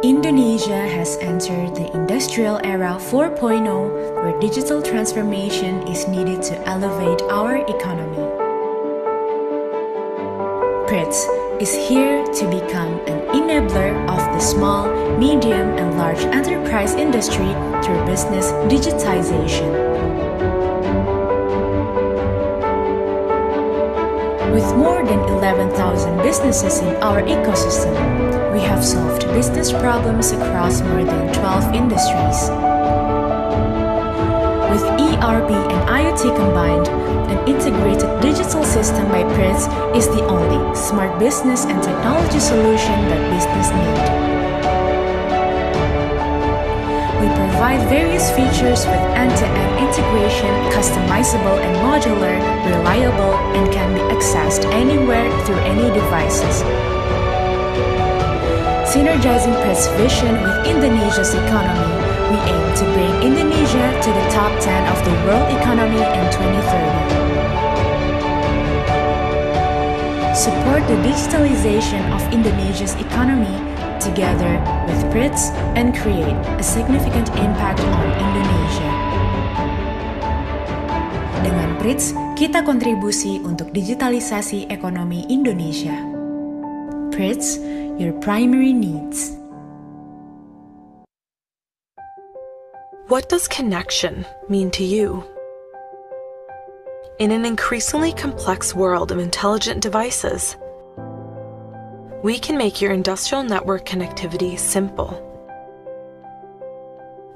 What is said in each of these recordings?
Indonesia has entered the Industrial Era 4.0, where digital transformation is needed to elevate our economy. PRITS is here to become an enabler of the small, medium, and large enterprise industry through business digitization. With more than 11,000 businesses in our ecosystem, we have solved business problems across more than 12 industries. With ERP and IoT combined, an integrated digital system by PRITS is the only smart business and technology solution that business need. We provide various features with end-to-end integration, customizable and modular, reliable, and can be accessed anywhere through any devices. Synergizing PRITS' vision with Indonesia's economy, we aim to bring Indonesia to the top 10 of the world economy in 2030. Support the digitalization of Indonesia's economy together with PRITS and create a significant impact on Indonesia. Dengan PRITS, kita kontribusi untuk digitalisasi ekonomi Indonesia. PRITS, your primary needs. What does connection mean to you? In an increasingly complex world of intelligent devices, we can make your industrial network connectivity simple.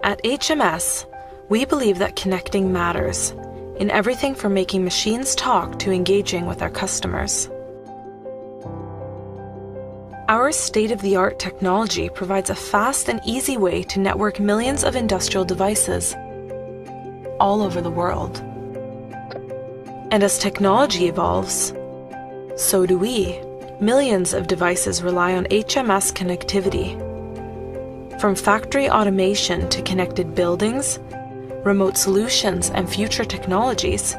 At HMS, we believe that connecting matters in everything from making machines talk to engaging with our customers. Our state-of-the-art technology provides a fast and easy way to network millions of industrial devices all over the world. And as technology evolves, so do we. Millions of devices rely on HMS connectivity. From factory automation to connected buildings, remote solutions, and future technologies,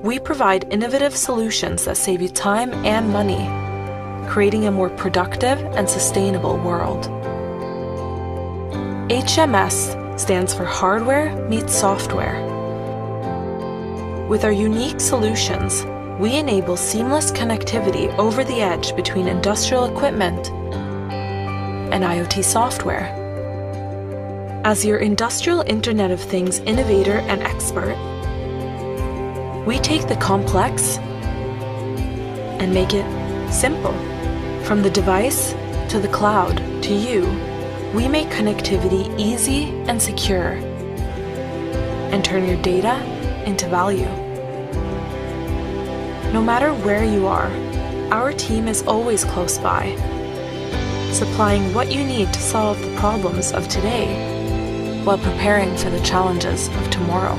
we provide innovative solutions that save you time and money, creating a more productive and sustainable world. HMS stands for Hardware Meets Software. With our unique solutions, we enable seamless connectivity over the edge between industrial equipment and IoT software. As your industrial Internet of Things innovator and expert, we take the complex and make it simple. From the device to the cloud to you, we make connectivity easy and secure and turn your data into value. No matter where you are, our team is always close by, supplying what you need to solve the problems of today while preparing for the challenges of tomorrow.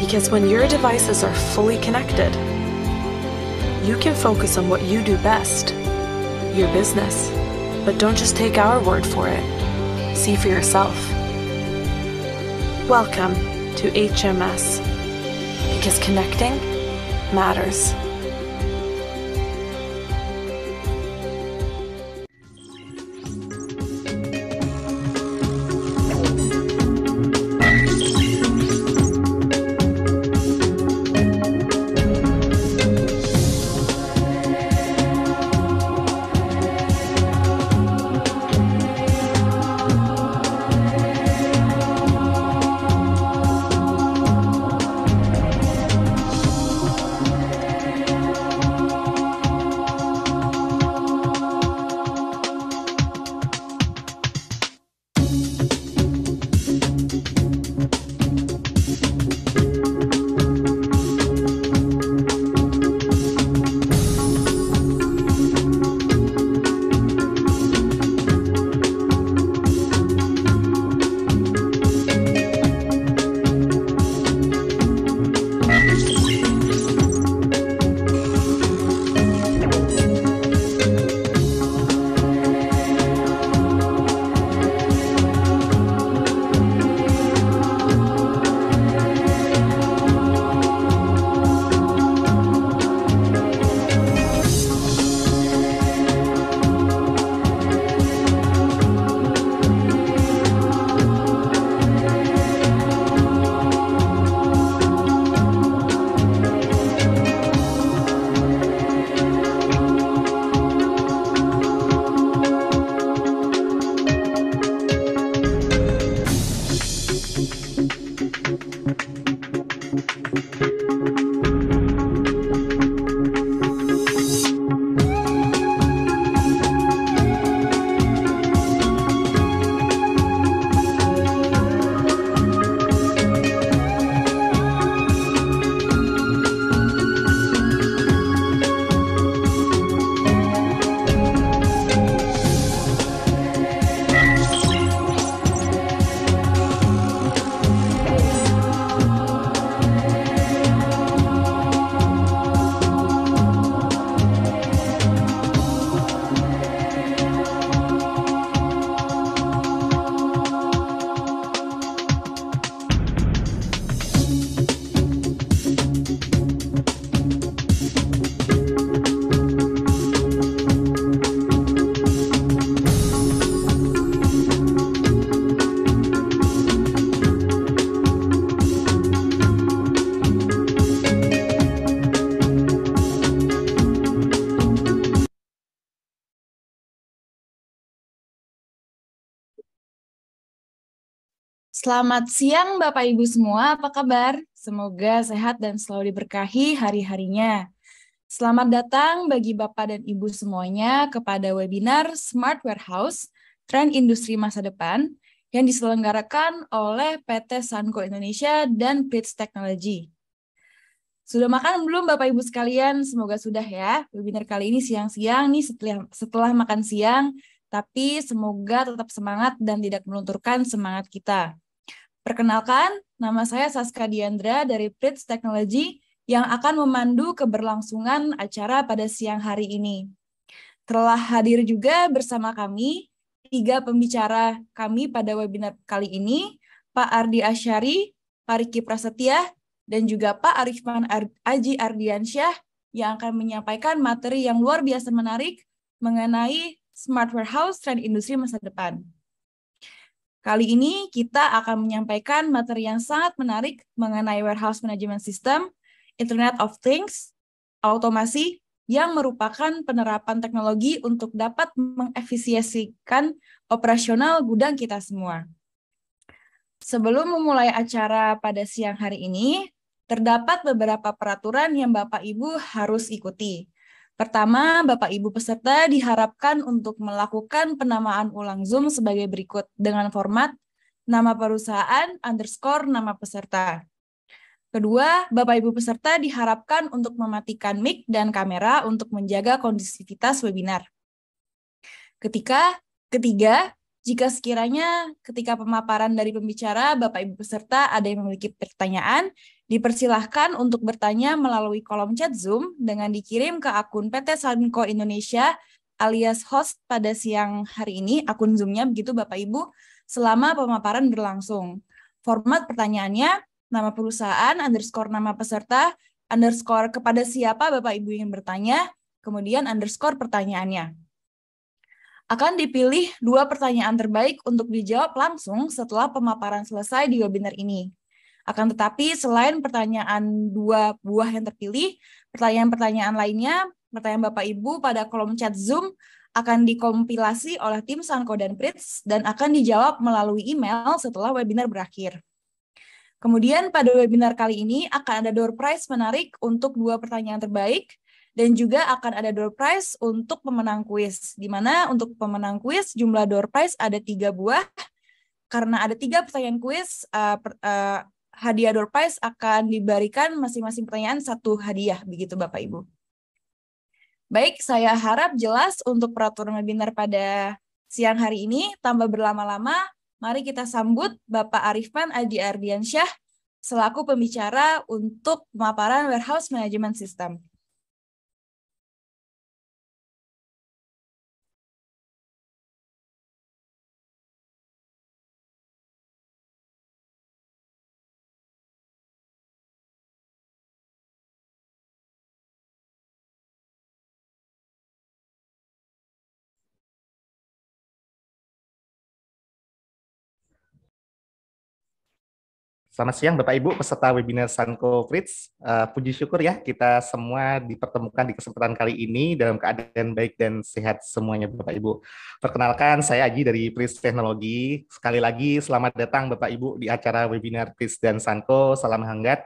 Because when your devices are fully connected, you can focus on what you do best, your business. But don't just take our word for it. See for yourself. Welcome to HMS, because connecting matters. Selamat siang Bapak Ibu semua, apa kabar? Semoga sehat dan selalu diberkahi hari-harinya. Selamat datang bagi Bapak dan Ibu semuanya kepada webinar Smart Warehouse, Tren Industri Masa Depan yang diselenggarakan oleh PT Sanco Indonesia dan Prits Technology. Sudah makan belum Bapak Ibu sekalian? Semoga sudah ya. Webinar kali ini siang-siang nih setelah makan siang, tapi semoga tetap semangat dan tidak melunturkan semangat kita. Perkenalkan, nama saya Saska Diandra dari Prits Technology yang akan memandu keberlangsungan acara pada siang hari ini. Telah hadir juga bersama kami 3 pembicara kami pada webinar kali ini, Pak Ardi Asyari, Pak Riki Prasetya, dan juga Pak Arifman Aji Ardiansyah yang akan menyampaikan materi yang luar biasa menarik mengenai Smart Warehouse Tren Industri Masa Depan. Kali ini kita akan menyampaikan materi yang sangat menarik mengenai Warehouse Management System, Internet of Things, automasi, yang merupakan penerapan teknologi untuk dapat mengefisiensikan operasional gudang kita semua. Sebelum memulai acara pada siang hari ini, terdapat beberapa peraturan yang Bapak Ibu harus ikuti. Pertama, Bapak Ibu peserta diharapkan untuk melakukan penamaan ulang Zoom sebagai berikut dengan format nama perusahaan _ nama peserta. Kedua, Bapak Ibu peserta diharapkan untuk mematikan mic dan kamera untuk menjaga kondusivitas webinar. Ketiga, jika sekiranya ketika pemaparan dari pembicara Bapak Ibu peserta ada yang memiliki pertanyaan, dipersilahkan untuk bertanya melalui kolom chat Zoom dengan dikirim ke akun PT Sanco Indonesia alias host pada siang hari ini, akun Zoom-nya begitu Bapak Ibu, selama pemaparan berlangsung. Format pertanyaannya, nama perusahaan, _ nama peserta, _ kepada siapa Bapak Ibu yang bertanya, kemudian _ pertanyaannya. Akan dipilih 2 pertanyaan terbaik untuk dijawab langsung setelah pemaparan selesai di webinar ini. Akan tetapi selain pertanyaan 2 buah yang terpilih, pertanyaan-pertanyaan lainnya, pertanyaan Bapak Ibu pada kolom chat Zoom akan dikompilasi oleh tim Sanco dan Prits dan akan dijawab melalui email setelah webinar berakhir. Kemudian pada webinar kali ini akan ada door prize menarik untuk 2 pertanyaan terbaik dan juga akan ada door prize untuk pemenang kuis, di mana untuk pemenang kuis jumlah door prize ada 3 buah. Karena ada 3 pertanyaan kuis, hadiah door prize akan diberikan masing-masing pertanyaan 1 hadiah, begitu Bapak Ibu. Baik, saya harap jelas untuk peraturan webinar pada siang hari ini. Tanpa berlama-lama, mari kita sambut Bapak Arifman Aji Ardiansyah selaku pembicara untuk pemaparan Warehouse Management System. Selamat siang Bapak Ibu peserta webinar Sanco Prits. Puji syukur ya kita semua dipertemukan di kesempatan kali ini dalam keadaan baik dan sehat semuanya Bapak Ibu. Perkenalkan saya Aji dari Prits Teknologi. Sekali lagi selamat datang Bapak Ibu di acara webinar Prits dan Sanco. Salam hangat.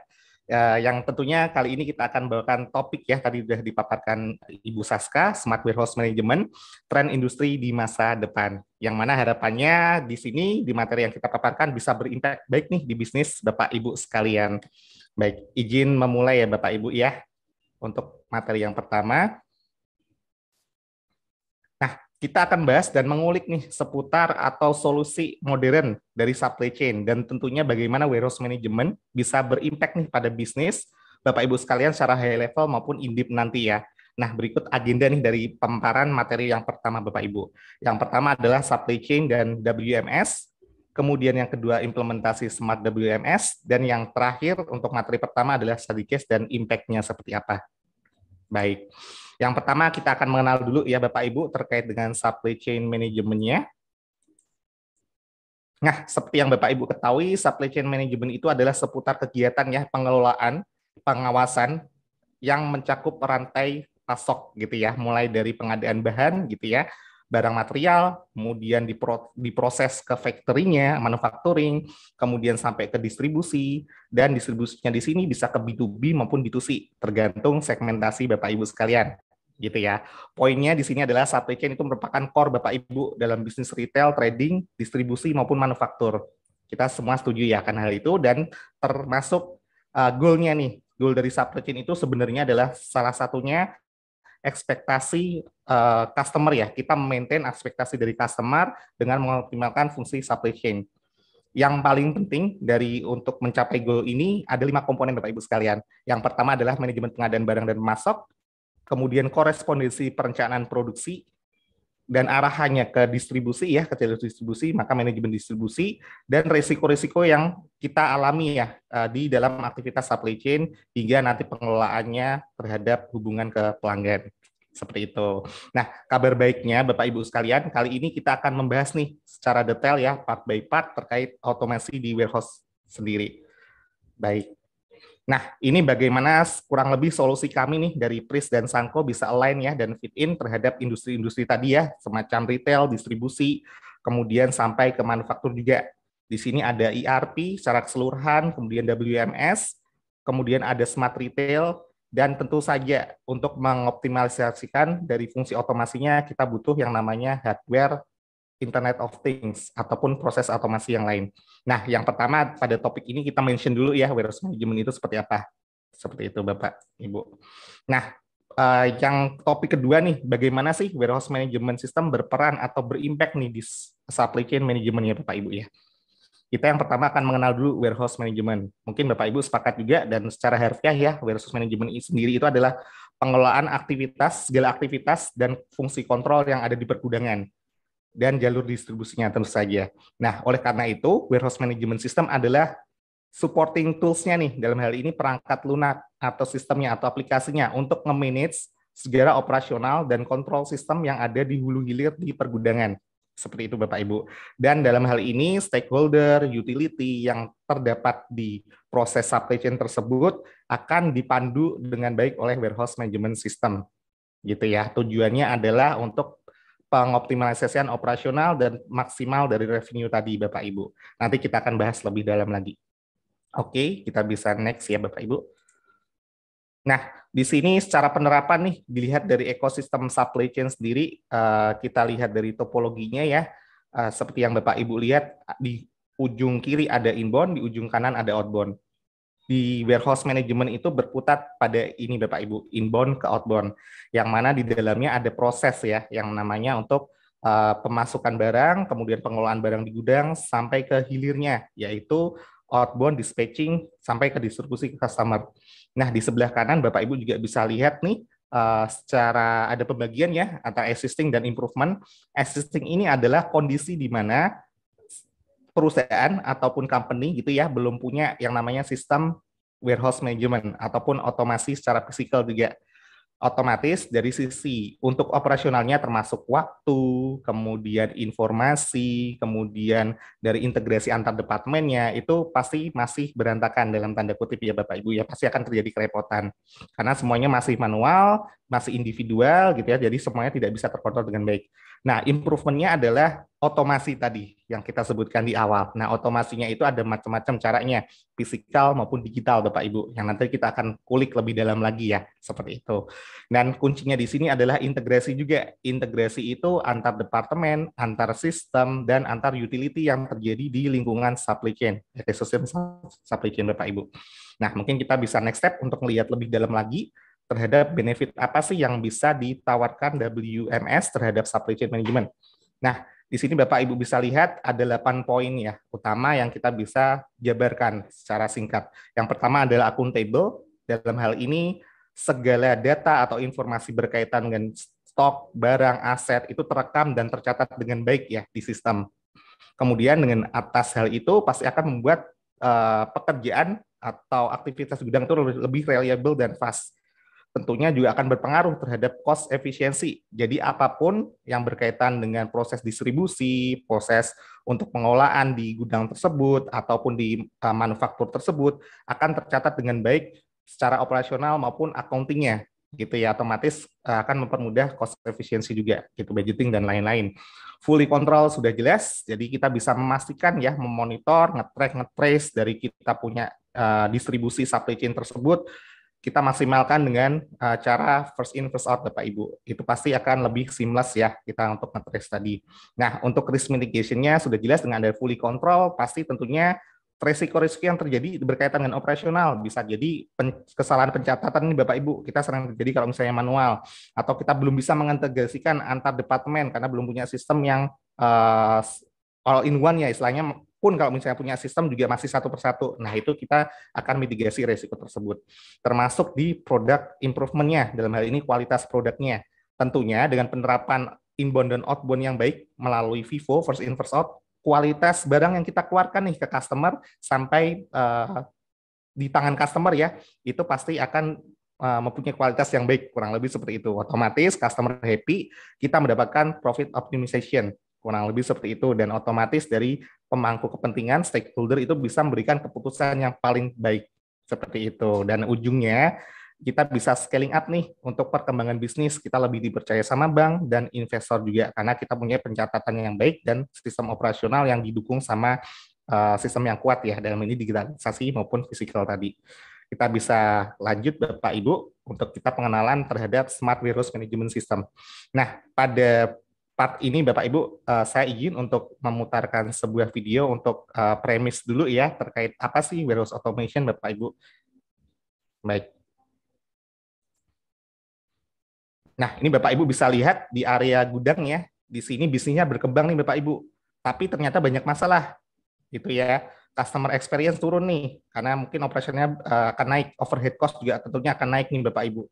Yang tentunya kali ini kita akan bawakan topik ya, tadi sudah dipaparkan Ibu Saska, Smart Warehouse Management, Tren Industri di Masa Depan. Yang mana harapannya di sini, di materi yang kita paparkan bisa berimpact baik nih di bisnis Bapak Ibu sekalian. Baik, izin memulai ya Bapak Ibu ya, untuk materi yang pertama. Nah, kita akan bahas dan mengulik nih seputar atau solusi modern dari supply chain dan tentunya bagaimana warehouse management bisa berimpact nih pada bisnis Bapak Ibu sekalian secara high level maupun in depth nanti ya. Nah, berikut agenda nih dari pemaparan materi yang pertama Bapak Ibu. Yang pertama adalah supply chain dan WMS, kemudian yang kedua implementasi smart WMS, dan yang terakhir untuk materi pertama adalah study case dan impact-nya seperti apa. Baik. Yang pertama kita akan mengenal dulu ya Bapak Ibu terkait dengan supply chain manajemennya. Nah, seperti yang Bapak Ibu ketahui, supply chain management itu adalah seputar kegiatan ya pengelolaan, pengawasan yang mencakup rantai pasok gitu ya, mulai dari pengadaan bahan gitu ya, barang material, kemudian diproses ke factory-nya, manufacturing, kemudian sampai ke distribusi, dan distribusinya di sini bisa ke B2B maupun B2C, tergantung segmentasi Bapak Ibu sekalian. Gitu ya. Poinnya di sini adalah supply chain itu merupakan core Bapak Ibu dalam bisnis retail, trading, distribusi maupun manufaktur. Kita semua setuju ya akan hal itu, dan termasuk goal-nya nih. Goal dari supply chain itu sebenarnya adalah salah satunya ekspektasi customer ya. Kita maintain ekspektasi dari customer dengan mengoptimalkan fungsi supply chain. Yang paling penting dari untuk mencapai goal ini ada 5 komponen Bapak Ibu sekalian. Yang pertama adalah manajemen pengadaan barang dan pemasok, kemudian korespondensi perencanaan produksi, dan arahannya ke distribusi ya, ke jalur distribusi, maka manajemen distribusi, dan risiko-risiko yang kita alami ya di dalam aktivitas supply chain hingga nanti pengelolaannya terhadap hubungan ke pelanggan. Seperti itu. Nah, kabar baiknya Bapak Ibu sekalian, kali ini kita akan membahas nih secara detail ya, part by part terkait otomasi di warehouse sendiri. Baik. Nah, ini bagaimana kurang lebih solusi kami nih dari Pris dan Sanko bisa align ya dan fit in terhadap industri-industri tadi ya, semacam retail, distribusi, kemudian sampai ke manufaktur juga. Di sini ada ERP secara keseluruhan, kemudian WMS, kemudian ada smart retail, dan tentu saja untuk mengoptimalisasikan dari fungsi otomasinya kita butuh yang namanya hardware Internet of Things ataupun proses otomasi yang lain. Nah, yang pertama pada topik ini kita mention dulu ya warehouse management itu seperti apa. Seperti itu Bapak, Ibu. Nah, yang topik kedua nih, bagaimana sih warehouse management system berperan atau berimpact nih di supply chain management ya Bapak Ibu ya. Kita yang pertama akan mengenal dulu warehouse management. Mungkin Bapak Ibu sepakat juga dan secara harfiah ya, warehouse management sendiri itu adalah pengelolaan aktivitas, segala aktivitas dan fungsi kontrol yang ada di pergudangan dan jalur distribusinya tentu saja. Nah, oleh karena itu, warehouse management system adalah supporting tools-nya nih, dalam hal ini perangkat lunak atau sistemnya atau aplikasinya untuk nge-manage segala operasional dan kontrol sistem yang ada di hulu hilir di pergudangan. Seperti itu Bapak Ibu. Dan dalam hal ini, stakeholder, utility yang terdapat di proses supply chain tersebut akan dipandu dengan baik oleh warehouse management system. Gitu ya. Tujuannya adalah untuk pengoptimalisasian operasional dan maksimal dari revenue tadi Bapak Ibu. Nanti kita akan bahas lebih dalam lagi. Oke, kita bisa next ya Bapak Ibu. Nah, di sini secara penerapan nih, dilihat dari ekosistem supply chain sendiri, kita lihat dari topologinya ya, seperti yang Bapak Ibu lihat, di ujung kiri ada inbound, di ujung kanan ada outbound. Di warehouse management itu berputar pada ini Bapak Ibu, inbound ke outbound, yang mana di dalamnya ada proses ya, yang namanya untuk pemasukan barang, kemudian pengelolaan barang di gudang, sampai ke hilirnya, yaitu outbound dispatching, sampai ke distribusi ke customer. Nah, di sebelah kanan Bapak Ibu juga bisa lihat nih, secara ada pembagian ya, antara existing dan improvement. Existing ini adalah kondisi di mana perusahaan ataupun company gitu ya belum punya yang namanya sistem warehouse management ataupun otomasi secara fisikal juga. Otomatis dari sisi untuk operasionalnya termasuk waktu, kemudian informasi, kemudian dari integrasi antar departemennya itu pasti masih berantakan dalam tanda kutip ya Bapak Ibu ya, pasti akan terjadi kerepotan karena semuanya masih manual, masih individual gitu ya, jadi semuanya tidak bisa terkontrol dengan baik. Nah, improvementnya adalah otomasi tadi yang kita sebutkan di awal. Nah, otomasinya itu ada macam-macam caranya, fisikal maupun digital Bapak Ibu, yang nanti kita akan kulik lebih dalam lagi ya, seperti itu. Dan kuncinya di sini adalah integrasi juga. Integrasi itu antar departemen, antar sistem, dan antar utility yang terjadi di lingkungan supply chain, ekosistem supply chain Bapak Ibu. Nah, mungkin kita bisa next step untuk melihat lebih dalam lagi terhadap benefit apa sih yang bisa ditawarkan WMS terhadap supply chain management. Nah, di sini Bapak Ibu bisa lihat ada 8 poin ya utama yang kita bisa jabarkan secara singkat. Yang pertama adalah accountable. Dalam hal ini segala data atau informasi berkaitan dengan stok, barang, aset itu terekam dan tercatat dengan baik ya di sistem. Kemudian dengan atas hal itu pasti akan membuat pekerjaan atau aktivitas gudang itu lebih reliable dan fast. Tentunya juga akan berpengaruh terhadap cost efisiensi. Jadi apapun yang berkaitan dengan proses distribusi, proses untuk pengolahan di gudang tersebut, ataupun di manufaktur tersebut, akan tercatat dengan baik secara operasional maupun accounting-nya. gitu ya, otomatis akan mempermudah cost efficiency juga, gitu, budgeting dan lain-lain. Fully control sudah jelas, jadi kita bisa memastikan ya, memonitor, nge-track, nge-trace dari kita punya distribusi supply chain tersebut, kita maksimalkan dengan cara first in first out Bapak Ibu. Itu pasti akan lebih seamless ya kita untuk nge-trace tadi. Nah, untuk risk mitigation-nya sudah jelas dengan ada fully control, pasti tentunya resiko-resiko yang terjadi berkaitan dengan operasional. Bisa jadi kesalahan pencatatan ini Bapak Ibu, kita sering terjadi kalau misalnya manual, atau kita belum bisa mengintegrasikan antar departemen karena belum punya sistem yang all in one ya istilahnya, pun kalau misalnya punya sistem juga masih satu persatu. Nah, itu kita akan mitigasi resiko tersebut. Termasuk di product improvement-nya, dalam hal ini kualitas produknya. Tentunya dengan penerapan inbound dan outbound yang baik melalui FIFO, first in first out, kualitas barang yang kita keluarkan nih ke customer sampai di tangan customer ya, itu pasti akan mempunyai kualitas yang baik, kurang lebih seperti itu. Otomatis customer happy, kita mendapatkan profit optimization, kurang lebih seperti itu, dan otomatis dari pemangku kepentingan stakeholder itu bisa memberikan keputusan yang paling baik seperti itu, dan ujungnya kita bisa scaling up nih untuk perkembangan bisnis, kita lebih dipercaya sama bank dan investor juga karena kita punya pencatatan yang baik dan sistem operasional yang didukung sama sistem yang kuat ya, dalam ini digitalisasi maupun fisikal tadi. Kita bisa lanjut Bapak Ibu untuk kita pengenalan terhadap Smart Warehouse Management System. Nah, pada part ini Bapak Ibu, saya izin untuk memutarkan sebuah video untuk premis dulu ya terkait apa sih warehouse automation Bapak Ibu. Baik. Nah, ini Bapak Ibu bisa lihat di area gudang ya. Di sini bisnisnya berkembang nih Bapak Ibu. Tapi ternyata banyak masalah. Gitu ya. Customer experience turun nih karena mungkin operasionalnya akan naik, overhead cost juga tentunya akan naik nih Bapak Ibu.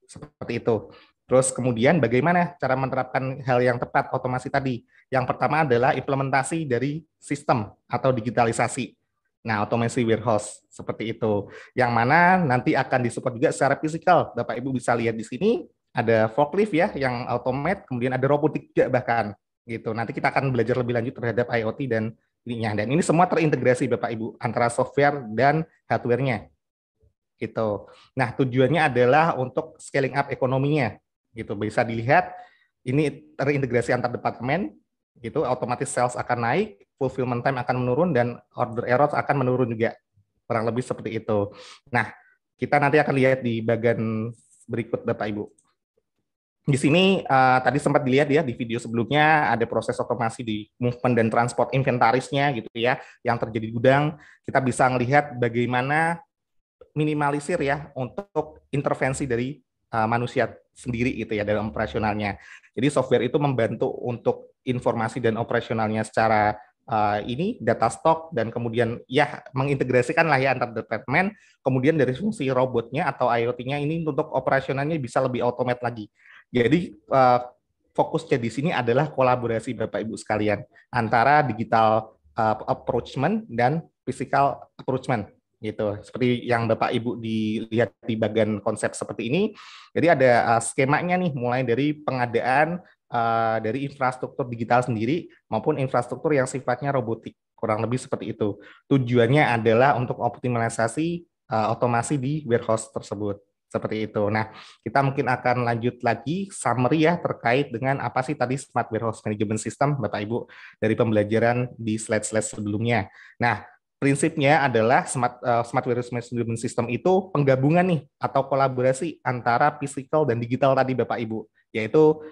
Seperti itu. Terus kemudian bagaimana cara menerapkan hal yang tepat otomasi tadi? Yang pertama adalah implementasi dari sistem atau digitalisasi. Nah, automasi warehouse seperti itu. Yang mana nanti akan disupport juga secara fisikal. Bapak Ibu bisa lihat di sini ada forklift ya yang automate, kemudian ada robotik juga bahkan gitu. Nanti kita akan belajar lebih lanjut terhadap IoT dan ininya. Dan ini semua terintegrasi Bapak Ibu antara software dan hardware-nya. Gitu. Nah, tujuannya adalah untuk scaling up ekonominya. Gitu. Bisa dilihat ini terintegrasi antar departemen, gitu. Otomatis sales akan naik, fulfillment time akan menurun dan order error akan menurun juga. Kurang lebih seperti itu. Nah, kita nanti akan lihat di bagian berikut Bapak Ibu. Di sini tadi sempat dilihat ya di video sebelumnya ada proses otomasi di movement dan transport inventarisnya gitu ya yang terjadi di gudang. Kita bisa melihat bagaimana minimalisir ya untuk intervensi dari manusia sendiri gitu ya dalam operasionalnya. Jadi software itu membantu untuk informasi dan operasionalnya secara ini data stok dan kemudian ya mengintegrasikan lah ya antar departemen. Kemudian dari fungsi robotnya atau IoT-nya ini untuk operasionalnya bisa lebih automate lagi. Jadi fokusnya di sini adalah kolaborasi Bapak Ibu sekalian antara digital approachment dan physical approachment gitu. Seperti yang Bapak Ibu dilihat di bagian konsep seperti ini. Jadi ada skemanya nih mulai dari pengadaan dari infrastruktur digital sendiri maupun infrastruktur yang sifatnya robotik. Kurang lebih seperti itu. Tujuannya adalah untuk optimalisasi otomasi di warehouse tersebut. Seperti itu. Nah, kita mungkin akan lanjut lagi summary ya terkait dengan apa sih tadi Smart Warehouse Management System Bapak Ibu dari pembelajaran di slide-slide sebelumnya. Nah, prinsipnya adalah Smart Warehouse Management System itu penggabungan nih atau kolaborasi antara physical dan digital tadi Bapak Ibu, yaitu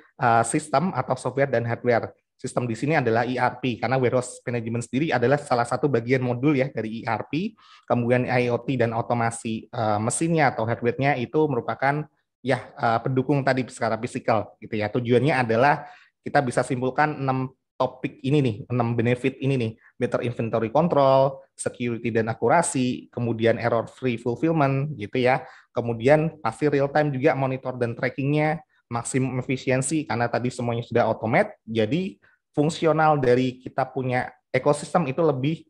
sistem atau software dan hardware. Sistem di sini adalah ERP karena warehouse management sendiri adalah salah satu bagian modul ya dari ERP. Kemudian IoT dan otomasi mesinnya atau hardware-nya itu merupakan ya pendukung tadi secara fisikal gitu ya. Tujuannya adalah kita bisa simpulkan 6 topik ini nih, 6 benefit ini nih. Better inventory control, security dan akurasi, kemudian error free fulfillment gitu ya. Kemudian pasti real time juga monitor dan trackingnya, maksimum efisiensi karena tadi semuanya sudah automate, jadi fungsional dari kita punya ekosistem itu lebih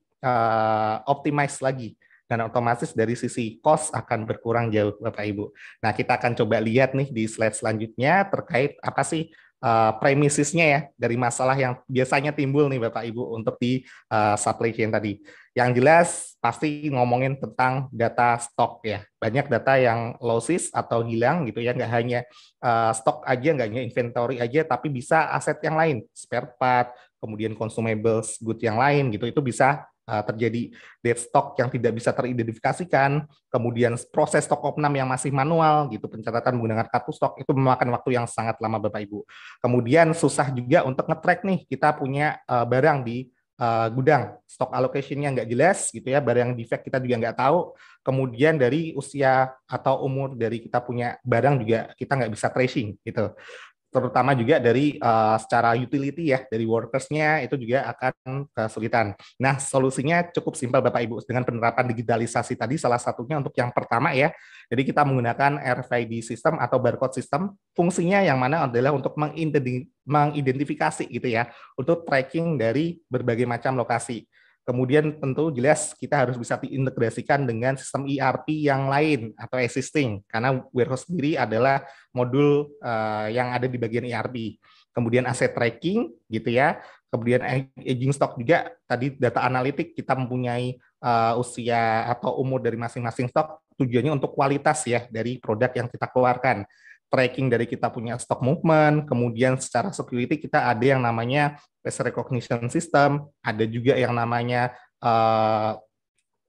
optimize lagi dan otomatis dari sisi cost akan berkurang jauh Bapak Ibu. Nah, kita akan coba lihat nih di slide selanjutnya terkait apa sih premisisnya ya, dari masalah yang biasanya timbul nih Bapak Ibu untuk di supply chain tadi. Yang jelas pasti ngomongin tentang data stok ya. Banyak data yang losses atau hilang gitu ya, nggak hanya stok aja, nggak hanya inventory aja, tapi bisa aset yang lain, spare part, kemudian consumables, good yang lain gitu, itu bisa terjadi dead stock yang tidak bisa teridentifikasikan, kemudian proses stok opnam yang masih manual gitu, pencatatan menggunakan kartu stok itu memakan waktu yang sangat lama Bapak Ibu. Kemudian susah juga untuk nge-track nih, kita punya barang di gudang, stok allocation-nya nggak jelas gitu ya, barang defect kita juga nggak tahu, kemudian dari usia atau umur dari kita punya barang juga kita nggak bisa tracing gitu, terutama juga dari secara utility ya, dari workers-nya itu juga akan kesulitan. Nah, solusinya cukup simpel Bapak Ibu, dengan penerapan digitalisasi tadi salah satunya untuk yang pertama ya, jadi kita menggunakan RFID system atau barcode system, fungsinya yang mana adalah untuk mengidentifikasi gitu ya, untuk tracking dari berbagai macam lokasi. Kemudian tentu jelas kita harus bisa diintegrasikan dengan sistem ERP yang lain atau existing, karena warehouse sendiri adalah modul yang ada di bagian ERP. Kemudian aset tracking gitu ya, kemudian aging stock juga, tadi data analitik kita mempunyai usia atau umur dari masing-masing stok, tujuannya untuk kualitas ya dari produk yang kita keluarkan. Tracking dari kita punya stock movement, kemudian secara security kita ada yang namanya face recognition system, ada juga yang namanya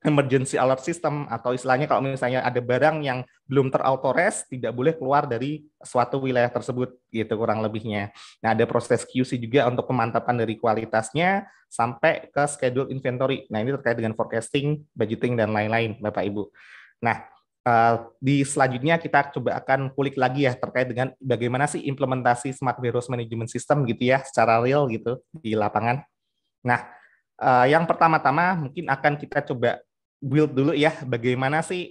emergency alert system, atau istilahnya kalau misalnya ada barang yang belum terautorized tidak boleh keluar dari suatu wilayah tersebut gitu kurang lebihnya. Nah, ada proses QC juga untuk pemantapan dari kualitasnya sampai ke schedule inventory. Nah, ini terkait dengan forecasting, budgeting dan lain-lain Bapak Ibu. Nah, di selanjutnya kita coba akan kulik lagi ya terkait dengan bagaimana sih implementasi Smart Warehouse Management System gitu ya secara real gitu di lapangan. Nah, yang pertama-tama mungkin akan kita coba build dulu ya bagaimana sih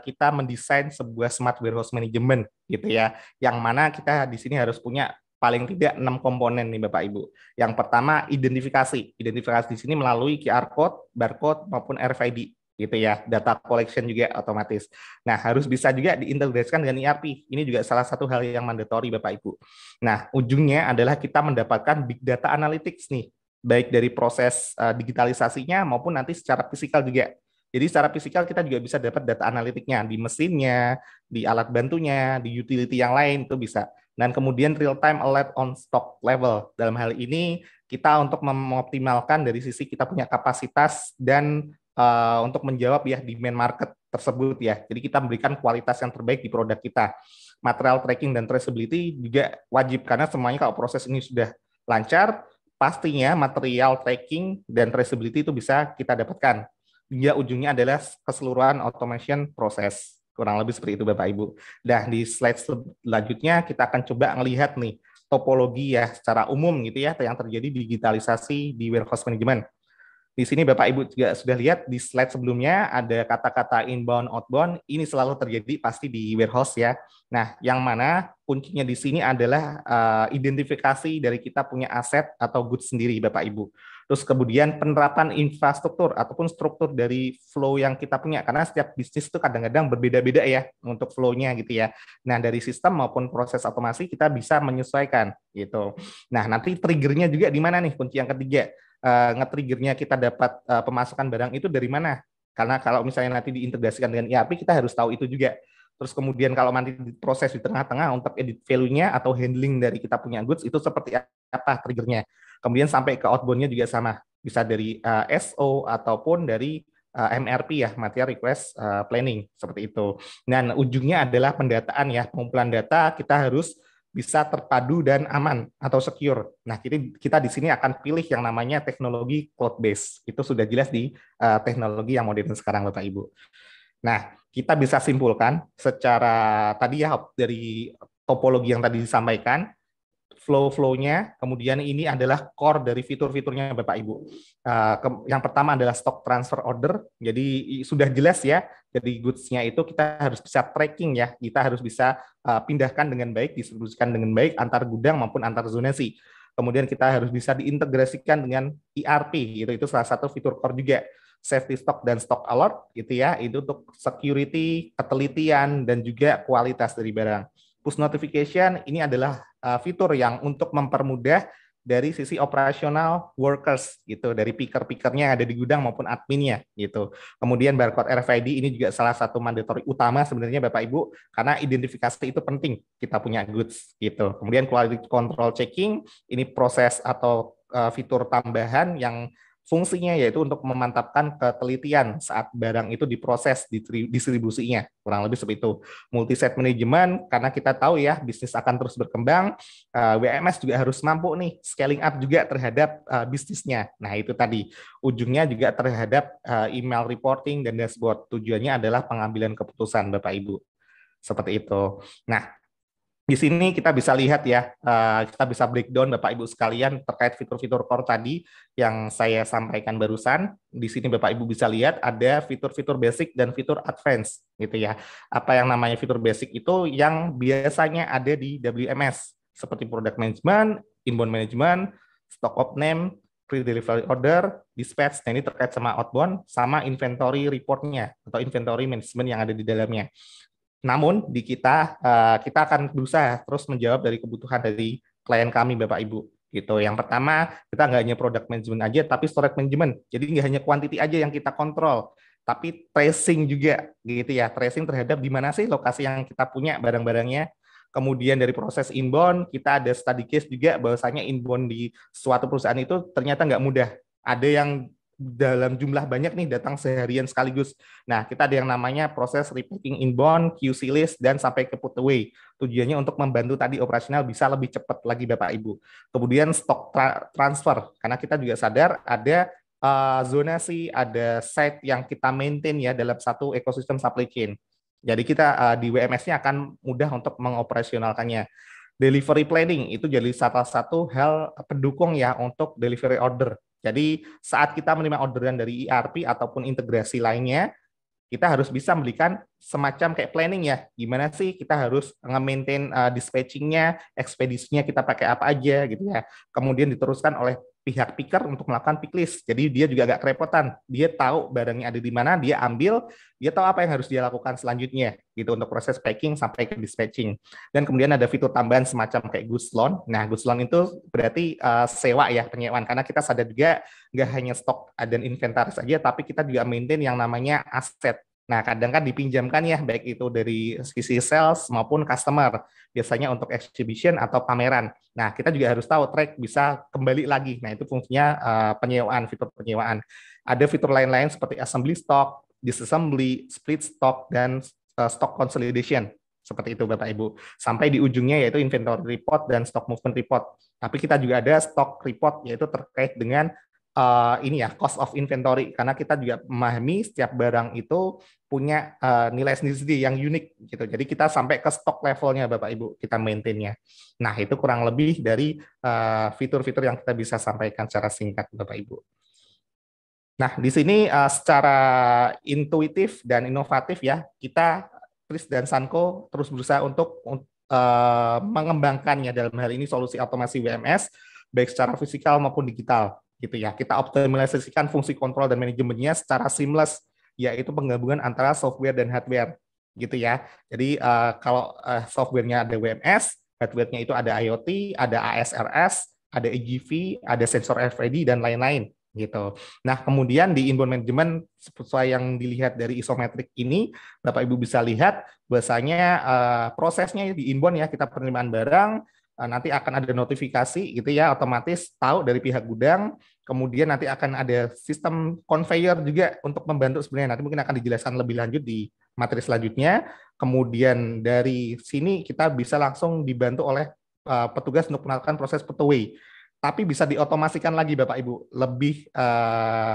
kita mendesain sebuah Smart Warehouse Management gitu ya, yang mana kita di sini harus punya paling tidak 6 komponen nih Bapak Ibu. Yang pertama identifikasi. Identifikasi di sini melalui QR code, barcode maupun RFID gitu ya, data collection juga otomatis. Nah, harus bisa juga diintegrasikan dengan ERP. Ini juga salah satu hal yang mandatori Bapak Ibu. Nah, ujungnya adalah kita mendapatkan big data analytics nih, baik dari proses digitalisasinya maupun nanti secara fisikal juga. Jadi secara fisikal kita juga bisa dapat data analitiknya di mesinnya, di alat bantunya, di utility yang lain itu bisa. Dan kemudian real time alert on stock level. Dalam hal ini kita untuk mengoptimalkan dari sisi kita punya kapasitas dan untuk menjawab ya demand market tersebut ya. Jadi kita memberikan kualitas yang terbaik di produk kita. Material tracking dan traceability juga wajib karena semuanya kalau proses ini sudah lancar, pastinya material tracking dan traceability itu bisa kita dapatkan. Hingga ujungnya adalah keseluruhan automation proses. Kurang lebih seperti itu Bapak Ibu. Nah, di slide selanjutnya kita akan coba melihat nih topologi ya secara umum gitu ya yang terjadi di digitalisasi di warehouse management. Di sini Bapak Ibu juga sudah lihat di slide sebelumnya ada kata-kata inbound, outbound, ini selalu terjadi pasti di warehouse ya. Nah, yang mana kuncinya di sini adalah identifikasi dari kita punya aset atau goods sendiri Bapak Ibu. Terus kemudian penerapan infrastruktur ataupun struktur dari flow yang kita punya, karena setiap bisnis itu kadang-kadang berbeda-beda ya untuk flow-nya gitu ya. Nah, dari sistem maupun proses otomasi kita bisa menyesuaikan gitu. Nah, nanti triggernya juga di mana nih kunci yang ketiga. Nge-triggernya kita dapat pemasukan barang itu dari mana? Karena kalau misalnya nanti diintegrasikan dengan ERP, kita harus tahu itu juga. Terus kemudian kalau nanti proses di tengah-tengah untuk edit value-nya atau handling dari kita punya goods, itu seperti apa triggernya. Kemudian sampai ke outbound-nya juga sama. Bisa dari SO ataupun dari MRP ya, Material Request Planning, seperti itu. Dan ujungnya adalah pendataan ya, pengumpulan data kita harus bisa terpadu dan aman atau secure. Nah, kita di sini akan pilih yang namanya teknologi cloud base. Itu sudah jelas di teknologi yang modern sekarang, Bapak Ibu. Nah, kita bisa simpulkan secara tadi ya dari topologi yang tadi disampaikan, flow-nya, kemudian ini adalah core dari fitur-fiturnya Bapak Ibu. Yang pertama adalah stock transfer order, jadi sudah jelas ya, jadi goods-nya itu kita harus bisa tracking ya, kita harus bisa pindahkan dengan baik, distribusikan dengan baik antar gudang maupun antar zonasi. Kemudian kita harus bisa diintegrasikan dengan ERP, itu salah satu fitur core juga. Safety stock dan stock alert, gitu ya, itu untuk security, ketelitian, dan juga kualitas dari barang. Push notification ini adalah fitur yang untuk mempermudah dari sisi operasional workers gitu, dari picker-pickernya yang ada di gudang maupun adminnya gitu. Kemudian barcode RFID ini juga salah satu mandatory utama sebenarnya Bapak Ibu, karena identifikasi itu penting kita punya goods gitu. Kemudian quality control checking, ini proses atau fitur tambahan yang fungsinya yaitu untuk memantapkan ketelitian saat barang itu diproses distribusinya, kurang lebih seperti itu. Multi-site management, karena kita tahu ya bisnis akan terus berkembang, WMS juga harus mampu nih scaling up juga terhadap bisnisnya. Nah itu tadi ujungnya juga terhadap email reporting dan dashboard. Tujuannya adalah pengambilan keputusan Bapak Ibu, seperti itu. Nah, di sini kita bisa lihat ya, kita bisa breakdown Bapak Ibu sekalian terkait fitur-fitur core tadi yang saya sampaikan barusan. Di sini Bapak Ibu bisa lihat ada fitur-fitur basic dan fitur advance gitu ya. Apa yang namanya fitur basic itu yang biasanya ada di WMS seperti product management, inbound management, stock of name, pre-delivery order, dispatch. Nah ini terkait sama outbound, sama inventory report-nya atau inventory management yang ada di dalamnya. Namun di kita akan berusaha terus menjawab dari kebutuhan dari klien kami Bapak Ibu gitu. Yang pertama, kita nggak hanya product management aja, tapi storage management. Jadi nggak hanya quantity aja yang kita kontrol, tapi tracing juga gitu ya. Tracing terhadap di mana sih lokasi yang kita punya barang-barangnya. Kemudian dari proses inbound, kita ada study case juga bahwasanya inbound di suatu perusahaan itu ternyata nggak mudah. Ada yang dalam jumlah banyak nih datang seharian sekaligus. Nah, kita ada yang namanya proses repacking inbound, QC list, dan sampai ke put away. Tujuannya untuk membantu tadi operasional bisa lebih cepat lagi Bapak Ibu. Kemudian stok transfer, karena kita juga sadar ada zonasi, ada site yang kita maintain ya dalam satu ekosistem supply chain. Jadi kita di WMS-nya akan mudah untuk mengoperasionalkannya. Delivery planning itu jadi salah satu hal pendukung ya untuk delivery order. Jadi saat kita menerima orderan dari ERP ataupun integrasi lainnya, kita harus bisa memberikan semacam kayak planning ya. Gimana sih kita harus nge-maintain dispatching-nya, ekspedisinya kita pakai apa aja gitu ya. Kemudian diteruskan oleh pihak picker untuk melakukan pick list. Jadi dia juga agak kerepotan. Dia tahu barangnya ada di mana, dia ambil, dia tahu apa yang harus dia lakukan selanjutnya gitu untuk proses packing sampai ke dispatching. Dan kemudian ada fitur tambahan semacam kayak goods loan. Nah, goods loan itu berarti sewa ya, penyewaan. Karena kita sadar juga nggak hanya stok dan inventaris saja, tapi kita juga maintain yang namanya aset. Nah, kadang kan dipinjamkan ya, baik itu dari sisi sales maupun customer, biasanya untuk exhibition atau pameran. Nah, kita juga harus tahu track bisa kembali lagi. Nah, itu fungsinya penyewaan, fitur penyewaan. Ada fitur lain-lain seperti assembly stock, disassembly, split stock, dan stock consolidation. Seperti itu Bapak Ibu. Sampai di ujungnya yaitu inventory report dan stock movement report. Tapi kita juga ada stock report, yaitu terkait dengan ini ya, cost of inventory, karena kita juga memahami setiap barang itu punya nilai sendiri yang unik gitu. Jadi kita sampai ke stok levelnya Bapak Ibu, kita maintain-nya. Nah, itu kurang lebih dari fitur-fitur yang kita bisa sampaikan secara singkat Bapak Ibu. Nah, di sini secara intuitif dan inovatif ya, kita Tris dan Sanko terus berusaha untuk mengembangkannya dalam hal ini solusi otomasi WMS baik secara fisikal maupun digital. Gitu ya, kita optimalisasikan fungsi kontrol dan manajemennya secara seamless, yaitu penggabungan antara software dan hardware, gitu ya. Jadi kalau softwarenya ada WMS, hardwarenya itu ada IoT, ada ASRS, ada EGV, ada sensor RFID dan lain-lain, gitu. Nah, kemudian di inbound management sesuai yang dilihat dari isometrik ini, Bapak Ibu bisa lihat bahwasanya prosesnya di inbound ya, kita penerimaan barang. Nanti akan ada notifikasi gitu ya, otomatis tahu dari pihak gudang, kemudian nanti akan ada sistem conveyor juga untuk membantu sebenarnya, nanti mungkin akan dijelaskan lebih lanjut di materi selanjutnya. Kemudian dari sini kita bisa langsung dibantu oleh petugas untuk melakukan proses put away. Tapi bisa diotomasikan lagi Bapak Ibu, lebih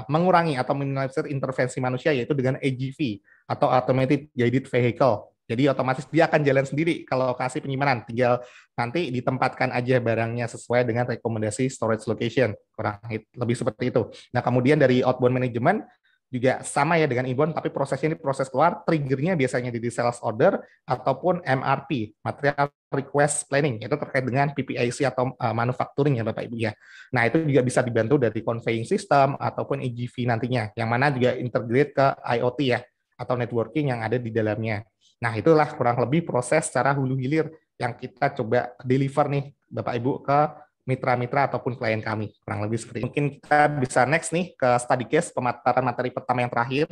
mengurangi atau minimalisir intervensi manusia, yaitu dengan AGV atau Automated Guided Vehicle. Jadi otomatis dia akan jalan sendiri ke lokasi penyimpanan, tinggal nanti ditempatkan aja barangnya sesuai dengan rekomendasi storage location, kurang lebih seperti itu. Nah, kemudian dari outbound management juga sama ya dengan inbound, tapi prosesnya ini proses keluar, triggernya biasanya di sales order ataupun MRP, material request planning, itu terkait dengan PPIC atau manufacturing ya Bapak Ibu ya. Nah, itu juga bisa dibantu dari conveying system ataupun EGV nantinya, yang mana juga integrate ke IoT ya, atau networking yang ada di dalamnya. Nah, itulah kurang lebih proses secara hulu hilir yang kita coba deliver nih Bapak Ibu ke mitra-mitra ataupun klien kami, kurang lebih seperti itu. Mungkin kita bisa next nih ke study case, pemaparan materi pertama yang terakhir,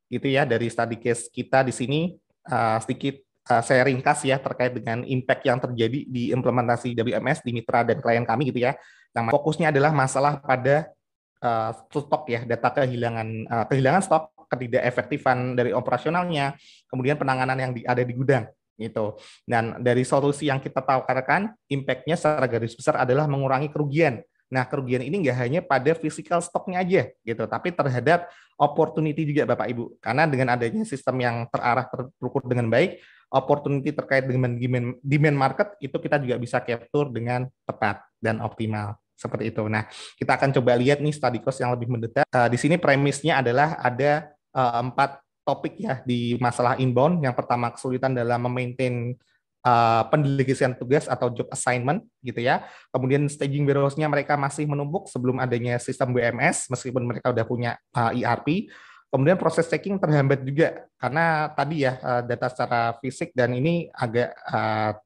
gitu ya, dari study case kita di sini. Sedikit saya ringkas ya terkait dengan impact yang terjadi di implementasi WMS di mitra dan klien kami gitu ya. Yang fokusnya adalah masalah pada stok ya, data kehilangan stok, ketidakefektifan dari operasionalnya, kemudian penanganan yang ada di gudang gitu. Dan dari solusi yang kita tawarkan, impact-nya secara garis besar adalah mengurangi kerugian. Nah, kerugian ini nggak hanya pada physical stoknya aja gitu, tapi terhadap opportunity juga Bapak Ibu. Karena dengan adanya sistem yang terarah terukur dengan baik, opportunity terkait dengan demand market itu kita juga bisa capture dengan tepat dan optimal. Seperti itu. Nah, kita akan coba lihat nih study cost yang lebih mendetak. Di sini premisnya adalah ada 4 topik ya di masalah inbound. Yang pertama, kesulitan dalam memaintain pendelegasian tugas atau job assignment gitu ya. Kemudian staging warehouse-nya mereka masih menumpuk sebelum adanya sistem WMS meskipun mereka udah punya ERP. Kemudian proses checking terhambat juga karena tadi ya data secara fisik dan ini agak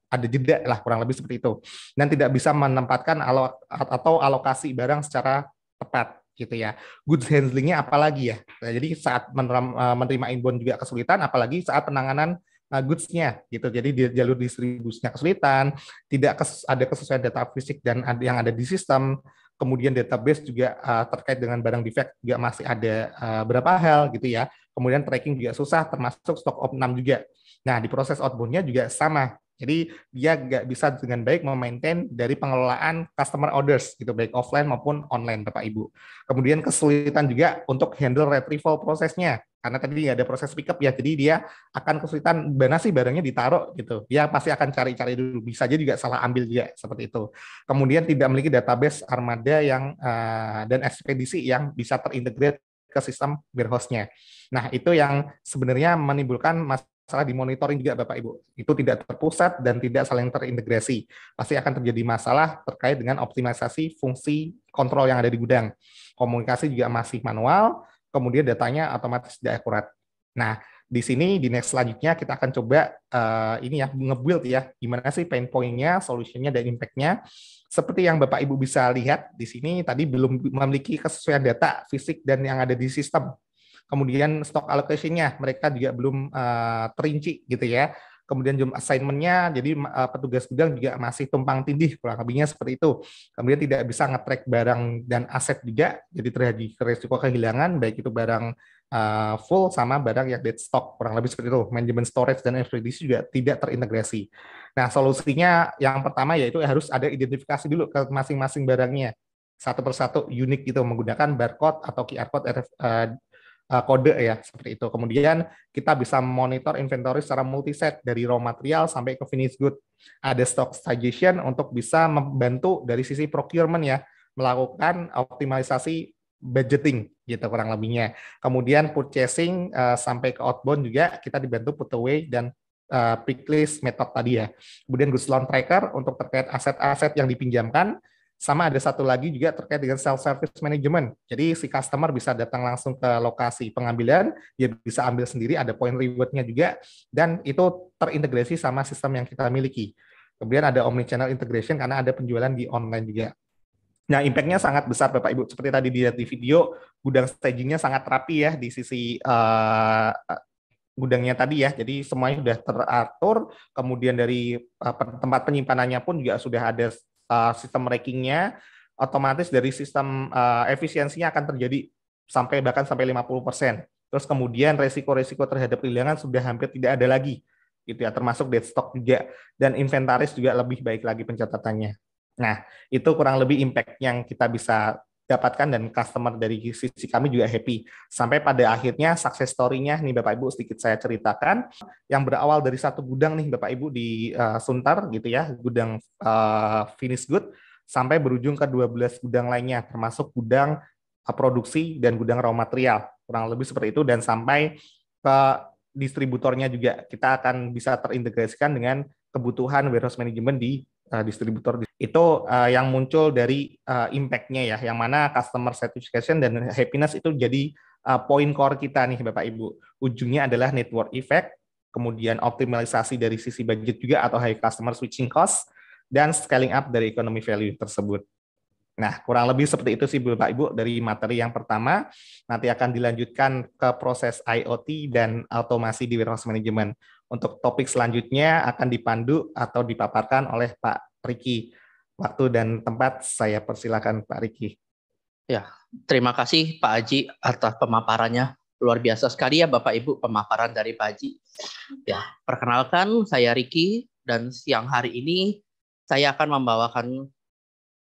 ada jeda lah kurang lebih seperti itu. Dan tidak bisa menempatkan atau alokasi barang secara tepat gitu ya. Goods handling-nya apalagi ya. Nah, jadi saat menerima inbound juga kesulitan, apalagi saat penanganan goods-nya gitu. Jadi di jalur distribusinya kesulitan, tidak ada kesesuaian data fisik dan yang ada di sistem. Kemudian database juga terkait dengan barang defect juga masih ada beberapa hal gitu ya. Kemudian tracking juga susah, termasuk stok opnam juga. Nah, di proses outbound-nya juga sama. Jadi dia nggak bisa dengan baik memaintain dari pengelolaan customer orders gitu, baik offline maupun online Bapak Ibu. Kemudian kesulitan juga untuk handle retrieval prosesnya. Karena tadi nggak ada proses pickup ya, jadi dia akan kesulitan mana sih barangnya ditaruh gitu. Dia pasti akan cari-cari dulu, bisa aja juga salah ambil juga seperti itu. Kemudian tidak memiliki database armada yang dan ekspedisi yang bisa terintegrate ke sistem warehouse-nya. Nah, itu yang sebenarnya menimbulkan masalah di monitoring juga Bapak Ibu. Itu tidak terpusat dan tidak saling terintegrasi. Pasti akan terjadi masalah terkait dengan optimalisasi fungsi kontrol yang ada di gudang. Komunikasi juga masih manual, kemudian datanya otomatis tidak akurat. Nah, di sini di next selanjutnya kita akan coba ini ya nge-build ya gimana sih pain point-nya, solution-nya dan impact-nya. Seperti yang Bapak Ibu bisa lihat di sini tadi belum memiliki kesesuaian data fisik dan yang ada di sistem. Kemudian stock allocation-nya mereka juga belum terinci gitu ya. Kemudian job assignment-nya, jadi petugas gudang juga masih tumpang tindih, kurang lebihnya seperti itu. Kemudian tidak bisa nge-track barang dan aset juga, jadi terjadi risiko kehilangan, baik itu barang full sama barang yang dead stock, kurang lebih seperti itu. Manajemen storage dan ekspedisi juga tidak terintegrasi. Nah, solusinya yang pertama yaitu harus ada identifikasi dulu ke masing-masing barangnya. Satu persatu unik gitu, menggunakan barcode atau QR code kode ya seperti itu. Kemudian kita bisa monitor inventory secara multiset dari raw material sampai ke finished good. Ada stock suggestion untuk bisa membantu dari sisi procurement ya melakukan optimalisasi budgeting gitu kurang lebihnya. Kemudian purchasing sampai ke outbound juga kita dibantu put away dan pick list method tadi ya. Kemudian goods loan tracker untuk terkait aset-aset yang dipinjamkan. Sama ada satu lagi juga terkait dengan self-service management. Jadi si customer bisa datang langsung ke lokasi pengambilan, dia bisa ambil sendiri, ada point reward-nya juga, dan itu terintegrasi sama sistem yang kita miliki. Kemudian ada omnichannel integration karena ada penjualan di online juga. Nah, impact-nya sangat besar Bapak Ibu. Seperti tadi dilihat di video, gudang staging-nya sangat rapi ya di sisi gudangnya tadi ya. Jadi semuanya sudah teratur, kemudian dari tempat penyimpanannya pun juga sudah ada sistem rankingnya, otomatis dari sistem efisiensinya akan terjadi bahkan sampai 50%. Terus kemudian resiko-resiko terhadap kehilangan sudah hampir tidak ada lagi, gitu ya, termasuk dead stock juga, dan inventaris juga lebih baik lagi pencatatannya. Nah, itu kurang lebih impact yang kita bisa dapatkan dan customer dari sisi kami juga happy. Sampai pada akhirnya success story-nya nih Bapak Ibu sedikit saya ceritakan, yang berawal dari satu gudang nih Bapak Ibu di Suntar gitu ya, gudang finished good, sampai berujung ke 12 gudang lainnya, termasuk gudang produksi dan gudang raw material, kurang lebih seperti itu, dan sampai ke distributornya juga. Kita akan bisa terintegrasikan dengan kebutuhan warehouse management di distributor. Itu yang muncul dari impact-nya ya, yang mana customer satisfaction dan happiness itu jadi poin core kita nih Bapak Ibu. Ujungnya adalah network effect, kemudian optimalisasi dari sisi budget juga atau high customer switching cost, dan scaling up dari economy value tersebut. Nah, kurang lebih seperti itu sih Bapak Ibu dari materi yang pertama. Nanti akan dilanjutkan ke proses IoT dan automasi di warehouse management. Untuk topik selanjutnya akan dipandu atau dipaparkan oleh Pak Riki. Waktu dan tempat saya persilakan Pak Riki. Ya, terima kasih Pak Haji atas pemaparannya. Luar biasa sekali ya Bapak Ibu pemaparan dari Pak Haji. Ya, perkenalkan saya Riki dan siang hari ini saya akan membawakan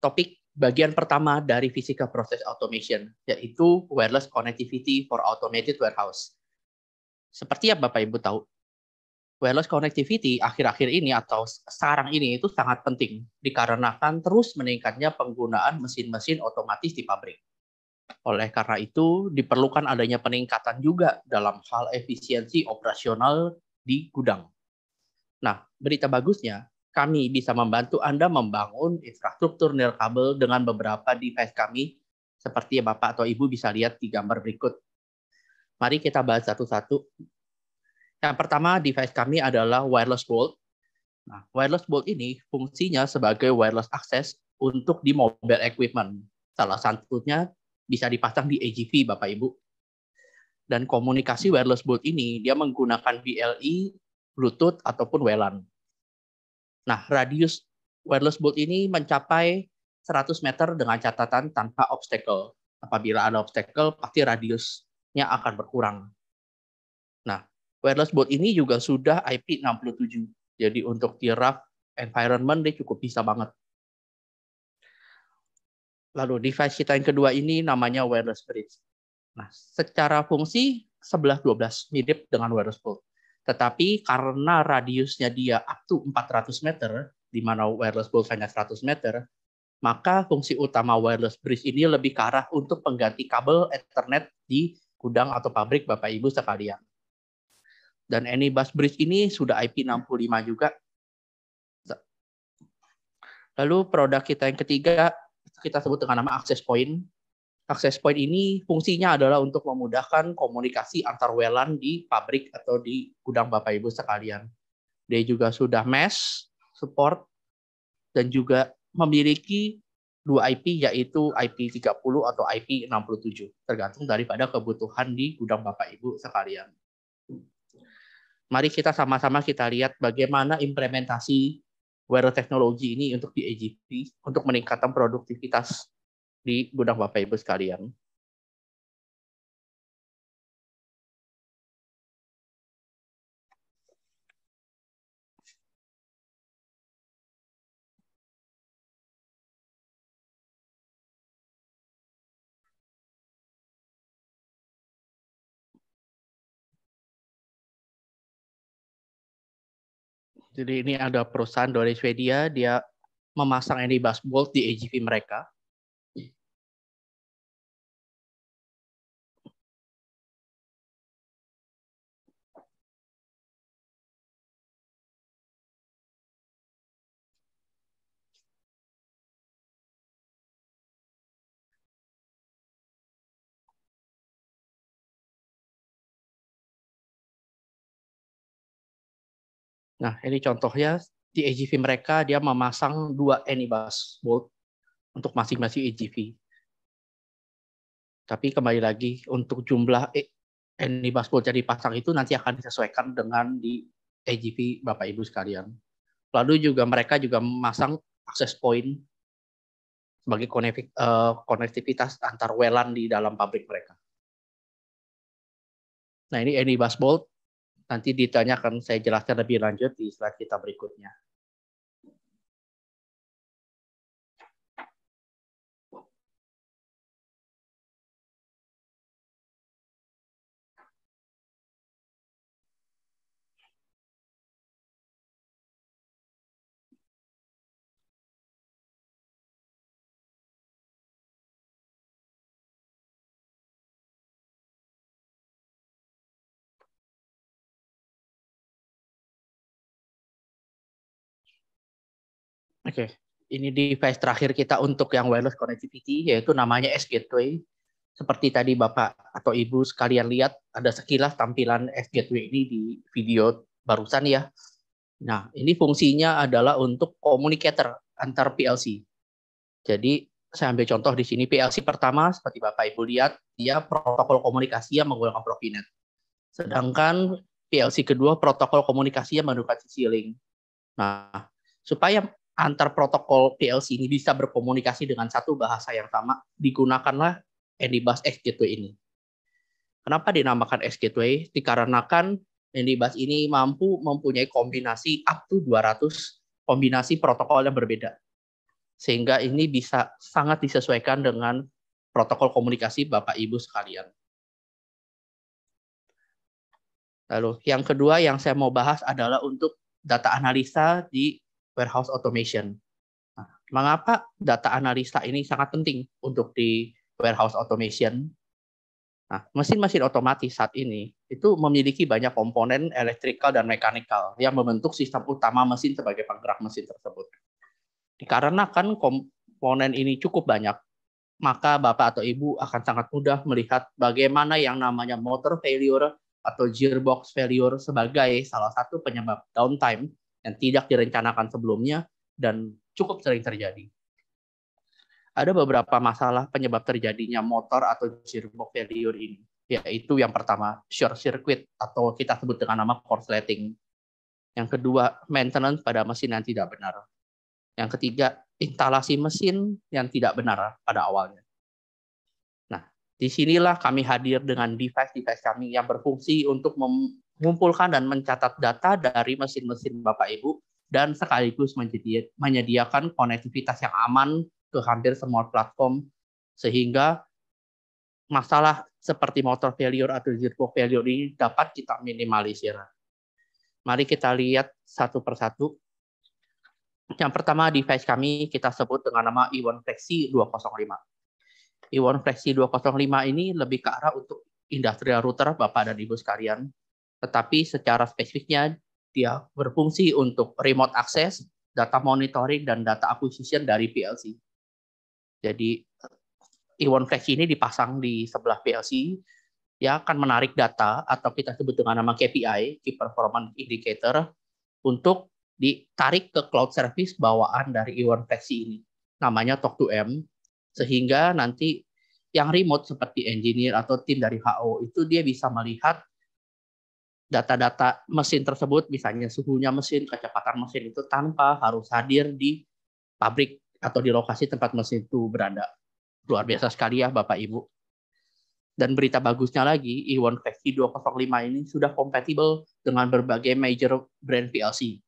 topik bagian pertama dari Physical Process Automation, yaitu Wireless Connectivity for Automated Warehouse. Seperti yang Bapak Ibu tahu, wireless connectivity akhir-akhir ini atau sekarang ini itu sangat penting, dikarenakan terus meningkatnya penggunaan mesin-mesin otomatis di pabrik. Oleh karena itu, diperlukan adanya peningkatan juga dalam hal efisiensi operasional di gudang. Nah, berita bagusnya, kami bisa membantu Anda membangun infrastruktur nirkabel dengan beberapa device kami, seperti yang Bapak atau Ibu bisa lihat di gambar berikut. Mari kita bahas satu-satu. Yang pertama, device kami adalah wireless bolt. Nah, wireless bolt ini fungsinya sebagai wireless access untuk di mobile equipment. Salah satunya bisa dipasang di AGV, Bapak Ibu. Dan komunikasi wireless bolt ini, dia menggunakan BLE, Bluetooth, ataupun WLAN. Nah, radius wireless bolt ini mencapai 100 meter dengan catatan tanpa obstacle. Apabila ada obstacle, pasti radiusnya akan berkurang. Nah, wireless bolt ini juga sudah IP67. Jadi untuk di rough environment dia cukup bisa banget. Lalu device kita yang kedua ini namanya wireless bridge. Nah, secara fungsi 11-12 mirip dengan wireless bolt. Tetapi karena radiusnya dia up to 400 meter, di mana wireless bolt hanya 100 meter, maka fungsi utama wireless bridge ini lebih ke arah untuk pengganti kabel Ethernet di gudang atau pabrik Bapak Ibu sekalian. Dan Anybus bridge ini sudah IP65 juga. Lalu produk kita yang ketiga, kita sebut dengan nama access point. Access point ini fungsinya adalah untuk memudahkan komunikasi antar WLAN di pabrik atau di gudang Bapak Ibu sekalian. Dia juga sudah mesh support dan juga memiliki 2 IP yaitu IP30 atau IP67 tergantung daripada kebutuhan di gudang Bapak Ibu sekalian. Mari kita sama-sama kita lihat bagaimana implementasi wireless teknologi ini untuk di AGV untuk meningkatkan produktivitas di gudang Bapak Ibu sekalian. Jadi ini ada perusahaan dari Swedia, dia memasang Anybus bolt di AGV mereka. Nah, ini contohnya di AGV mereka dia memasang 2 Anybus bolt untuk masing-masing AGV. Tapi kembali lagi untuk jumlah Anybus bolt yang dipasang itu nanti akan disesuaikan dengan di AGV Bapak Ibu sekalian. Lalu juga mereka juga memasang access point sebagai konektivitas antar WLAN di dalam pabrik mereka. Nah, ini Anybus bolt. Nanti detailnya akan saya jelaskan lebih lanjut di slide kita berikutnya. Oke, ini device terakhir kita untuk yang wireless connectivity, yaitu namanya S-Gateway. Seperti tadi Bapak atau Ibu sekalian lihat, ada sekilas tampilan S-Gateway ini di video barusan ya. Nah, ini fungsinya adalah untuk communicator antar PLC. Jadi, saya ambil contoh di sini PLC pertama, seperti Bapak Ibu lihat, dia protokol komunikasinya menggunakan Profinet. Sedangkan PLC kedua, protokol komunikasinya menggunakan CC-Link. Nah, supaya antar protokol PLC ini bisa berkomunikasi dengan satu bahasa yang sama, digunakanlah ND-Bus X Gateway ini. Kenapa dinamakan X Gateway? Dikarenakan ND-Bus ini mempunyai kombinasi up to 200 kombinasi protokol yang berbeda. Sehingga ini bisa sangat disesuaikan dengan protokol komunikasi Bapak Ibu sekalian. Lalu yang kedua yang saya mau bahas adalah untuk data analisa di warehouse automation. Nah, mengapa data analisa ini sangat penting untuk di warehouse automation? Nah, mesin-mesin otomatis saat ini itu memiliki banyak komponen elektrikal dan mekanikal yang membentuk sistem utama mesin sebagai penggerak mesin tersebut. Dikarenakan komponen ini cukup banyak, maka Bapak atau Ibu akan sangat mudah melihat bagaimana yang namanya motor failure atau gearbox failure sebagai salah satu penyebab downtime yang tidak direncanakan sebelumnya dan cukup sering terjadi. Ada beberapa masalah penyebab terjadinya motor atau gearbox failure ini, yaitu yang pertama, short circuit atau kita sebut dengan nama korsleting. Yang kedua, maintenance pada mesin yang tidak benar. Yang ketiga, instalasi mesin yang tidak benar pada awalnya. Nah, disinilah kami hadir dengan device-device kami yang berfungsi untuk mengumpulkan dan mencatat data dari mesin-mesin Bapak Ibu dan sekaligus menyediakan konektivitas yang aman ke hampir semua platform sehingga masalah seperti motor failure atau gearbox failure ini dapat kita minimalisir. Mari kita lihat satu persatu. Yang pertama device kami kita sebut dengan nama Ewon Flexi 205. Ewon Flexi 205 ini lebih ke arah untuk industrial router Bapak dan Ibu sekalian. Tetapi secara spesifiknya dia berfungsi untuk remote access, data monitoring, dan data acquisition dari PLC. Jadi Ewon Flexi ini dipasang di sebelah PLC, dia akan menarik data atau kita sebut dengan nama KPI, Key Performance Indicator, untuk ditarik ke cloud service bawaan dari Ewon Flexi ini. Namanya Talk2M, sehingga nanti yang remote seperti engineer atau tim dari HO itu dia bisa melihat data-data mesin tersebut, misalnya suhunya mesin, kecepatan mesin itu tanpa harus hadir di pabrik atau di lokasi tempat mesin itu berada. Luar biasa sekali ya Bapak Ibu. Dan berita bagusnya lagi, Ewon Flexi 205 ini sudah kompatibel dengan berbagai major brand PLC.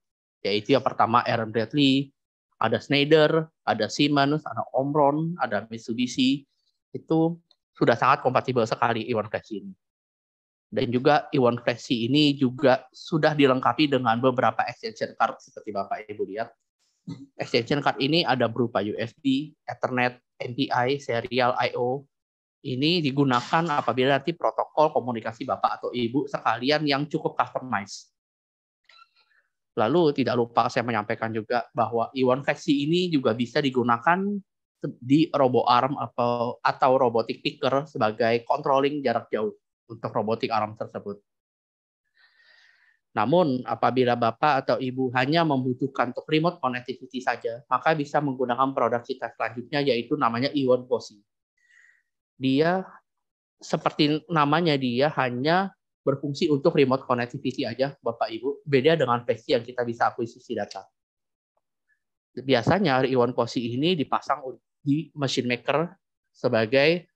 Yaitu yang pertama Aaron Bradley, ada Schneider, ada Siemens, ada Omron, ada Mitsubishi. Itu sudah sangat kompatibel sekali Ewon Flexi ini. Dan juga Ewon Flexi ini juga sudah dilengkapi dengan beberapa extension card seperti Bapak Ibu lihat. Extension card ini ada berupa USB, Ethernet, MPI, serial I/O. Ini digunakan apabila nanti protokol komunikasi Bapak atau Ibu sekalian yang cukup customized. Lalu tidak lupa saya menyampaikan juga bahwa Ewon Flexi ini juga bisa digunakan di RoboArm atau robotic picker sebagai controlling jarak jauh untuk robotic arm tersebut. Namun apabila Bapak atau Ibu hanya membutuhkan untuk remote connectivity saja, maka bisa menggunakan produk kita selanjutnya yaitu namanya Ewon POSI. Dia seperti namanya dia hanya berfungsi untuk remote connectivity aja, Bapak Ibu. Beda dengan Flexi yang kita bisa akuisisi data. Biasanya Ewon POSI ini dipasang di machine maker sebagai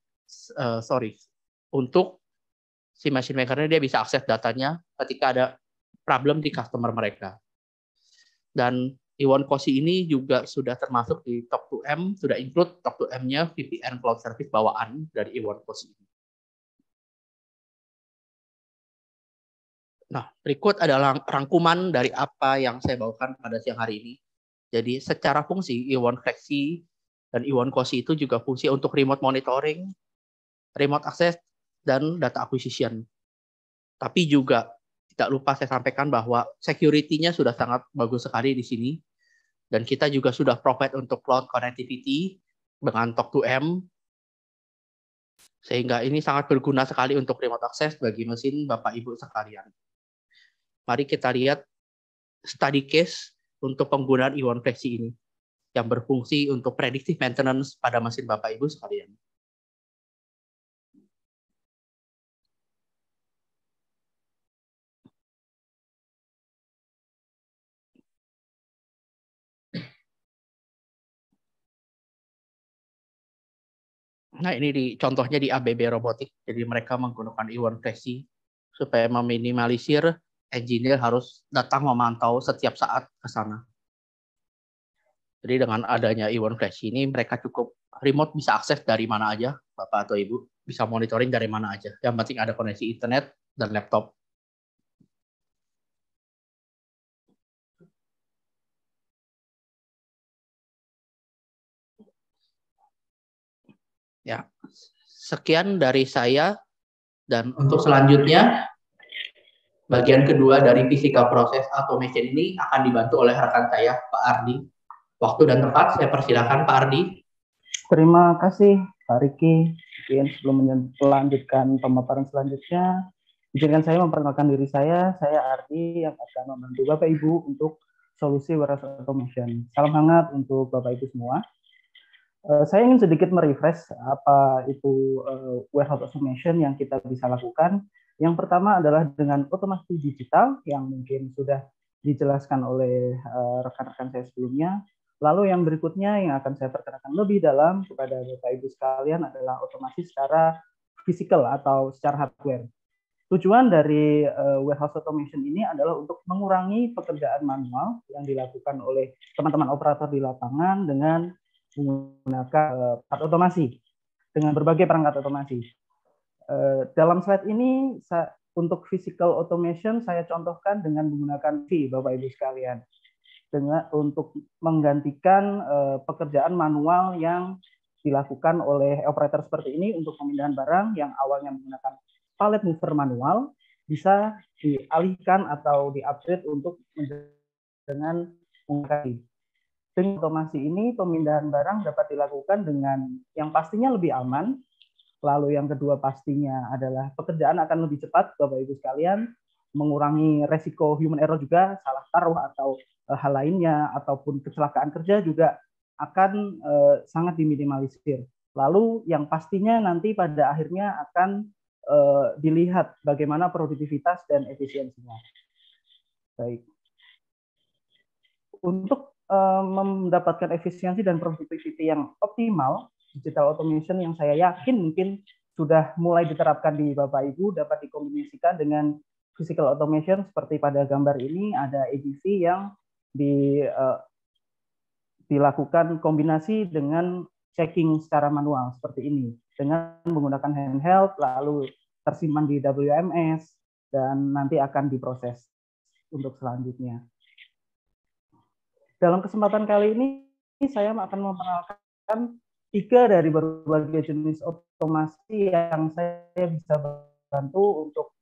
untuk si machine maker-nya dia bisa akses datanya ketika ada problem di customer mereka. Dan Ewon POSI ini juga sudah termasuk di Talk2M, sudah include Talk2M-nya VPN Cloud Service bawaan dari Ewon POSI ini. Nah, berikut adalah rangkuman dari apa yang saya bawakan pada siang hari ini. Jadi, secara fungsi, Ewon Flexi dan Ewon POSI itu juga fungsi untuk remote monitoring, remote access, dan data acquisition. Tapi juga, tidak lupa saya sampaikan bahwa security-nya sudah sangat bagus sekali di sini. Dan kita juga sudah provide untuk cloud connectivity dengan Talk2M. Sehingga ini sangat berguna sekali untuk remote access bagi mesin Bapak Ibu sekalian. mari kita lihat study case untuk penggunaan ion flexi ini yang berfungsi untuk predictive maintenance pada mesin Bapak Ibu sekalian. Nah, ini contohnya di ABB Robotik. Jadi mereka menggunakan ion flexi supaya meminimalisir engineer harus datang memantau setiap saat ke sana. Jadi dengan adanya ion flexi ini mereka cukup remote, bisa akses dari mana aja, Bapak atau Ibu, bisa monitoring dari mana aja. Yang penting ada koneksi internet dan laptop. Ya, sekian dari saya, dan untuk selanjutnya bagian kedua dari physical process automation ini akan dibantu oleh rekan saya, Pak Ardi. Waktu dan tempat saya persilakan Pak Ardi. Terima kasih Pak Riki. Mungkin sebelum melanjutkan pemaparan selanjutnya, izinkan saya memperkenalkan diri saya Ardi yang akan membantu Bapak Ibu untuk solusi warehouse automation. Salam hangat untuk Bapak Ibu semua. Saya ingin sedikit merefresh apa itu warehouse automation yang kita bisa lakukan. Yang pertama adalah dengan otomasi digital yang mungkin sudah dijelaskan oleh rekan-rekan saya sebelumnya. Lalu yang berikutnya yang akan saya perkenalkan lebih dalam kepada Bapak Ibu sekalian adalah otomasi secara physical atau secara hardware. Tujuan dari warehouse automation ini adalah untuk mengurangi pekerjaan manual yang dilakukan oleh teman-teman operator di lapangan dengan menggunakan perangkat otomasi, dengan berbagai perangkat otomasi. Dalam slide ini untuk physical automation saya contohkan dengan menggunakan V, Bapak Ibu sekalian, untuk menggantikan pekerjaan manual yang dilakukan oleh operator seperti ini untuk pemindahan barang yang awalnya menggunakan pallet mover manual bisa dialihkan atau di-upgrade untuk dengan menggunakan. Dengan otomasi ini pemindahan barang dapat dilakukan dengan yang pastinya lebih aman. Lalu yang kedua pastinya adalah pekerjaan akan lebih cepat, Bapak Ibu sekalian, mengurangi resiko human error juga, salah taruh atau hal lainnya, ataupun kecelakaan kerja juga akan sangat diminimalisir. Lalu yang pastinya nanti pada akhirnya akan dilihat bagaimana produktivitas dan efisiensinya. Baik. Untuk mendapatkan efisiensi dan productivity yang optimal, digital automation yang saya yakin mungkin sudah mulai diterapkan di Bapak Ibu dapat dikombinasikan dengan physical automation seperti pada gambar ini ada AGV yang dilakukan kombinasi dengan checking secara manual seperti ini dengan menggunakan handheld lalu tersimpan di WMS dan nanti akan diproses untuk selanjutnya. Dalam kesempatan kali ini, saya akan memperkenalkan 3 dari berbagai jenis otomasi yang saya bisa bantu untuk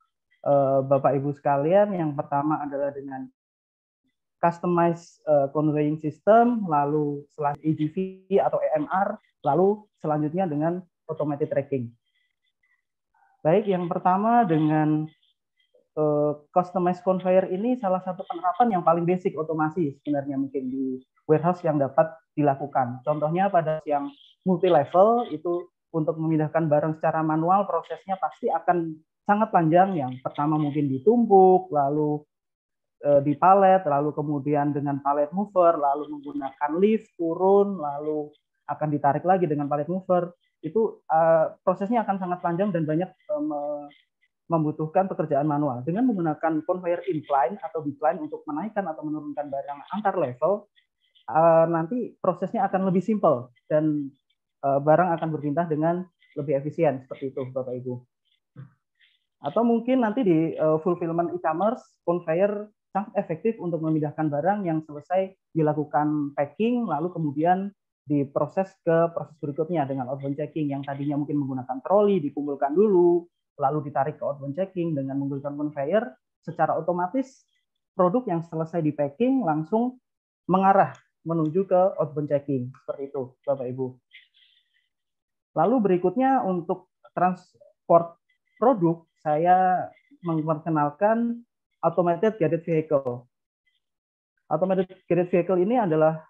Bapak Ibu sekalian. Yang pertama adalah dengan customized conveying system, lalu selanjutnya AGV atau EMR, lalu selanjutnya dengan automated tracking. Baik, yang pertama dengan customized conveyor ini salah satu penerapan yang paling basic otomasi sebenarnya mungkin di warehouse yang dapat dilakukan. Contohnya pada yang multi level itu untuk memindahkan barang secara manual prosesnya pasti akan sangat panjang. Yang pertama mungkin ditumpuk, lalu di palet, lalu kemudian dengan palet mover, lalu menggunakan lift turun, lalu akan ditarik lagi dengan palet mover. Itu prosesnya akan sangat panjang dan banyak membutuhkan pekerjaan manual. Dengan menggunakan conveyor incline atau decline untuk menaikkan atau menurunkan barang antar level, nanti prosesnya akan lebih simpel dan barang akan berpindah dengan lebih efisien seperti itu, Bapak Ibu. Atau mungkin nanti di fulfillment e-commerce, conveyor sangat efektif untuk memindahkan barang yang selesai dilakukan packing, lalu kemudian diproses ke proses berikutnya dengan outbound checking yang tadinya mungkin menggunakan troli, dikumpulkan dulu, lalu ditarik ke outbound checking dengan menggunakan conveyor, secara otomatis produk yang selesai di packing langsung mengarah menuju ke outbound checking. Seperti itu, Bapak Ibu. Lalu berikutnya untuk transport produk, saya memperkenalkan automated guided vehicle. Automated guided vehicle ini adalah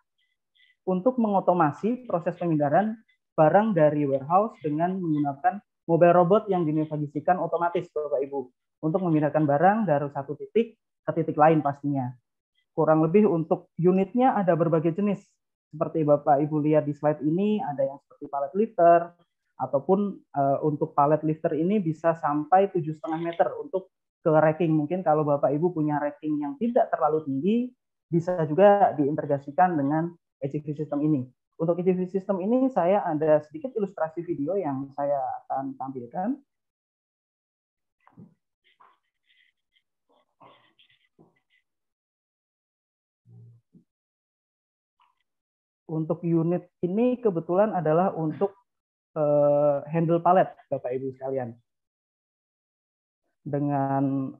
untuk mengotomasi proses pemindahan barang dari warehouse dengan menggunakan mobile robot yang dinavigasikan otomatis, Bapak Ibu, untuk memindahkan barang dari satu titik ke titik lain pastinya. Kurang lebih untuk unitnya ada berbagai jenis. Seperti Bapak Ibu lihat di slide ini, ada yang seperti pallet lifter, ataupun untuk pallet lifter ini bisa sampai 7,5 meter untuk ke racking. Mungkin kalau Bapak Ibu punya racking yang tidak terlalu tinggi, bisa juga diintegrasikan dengan AGV system ini. Untuk AGV system ini saya ada sedikit ilustrasi video yang saya akan tampilkan. Untuk unit ini kebetulan adalah untuk handle pallet, Bapak Ibu sekalian. Dengan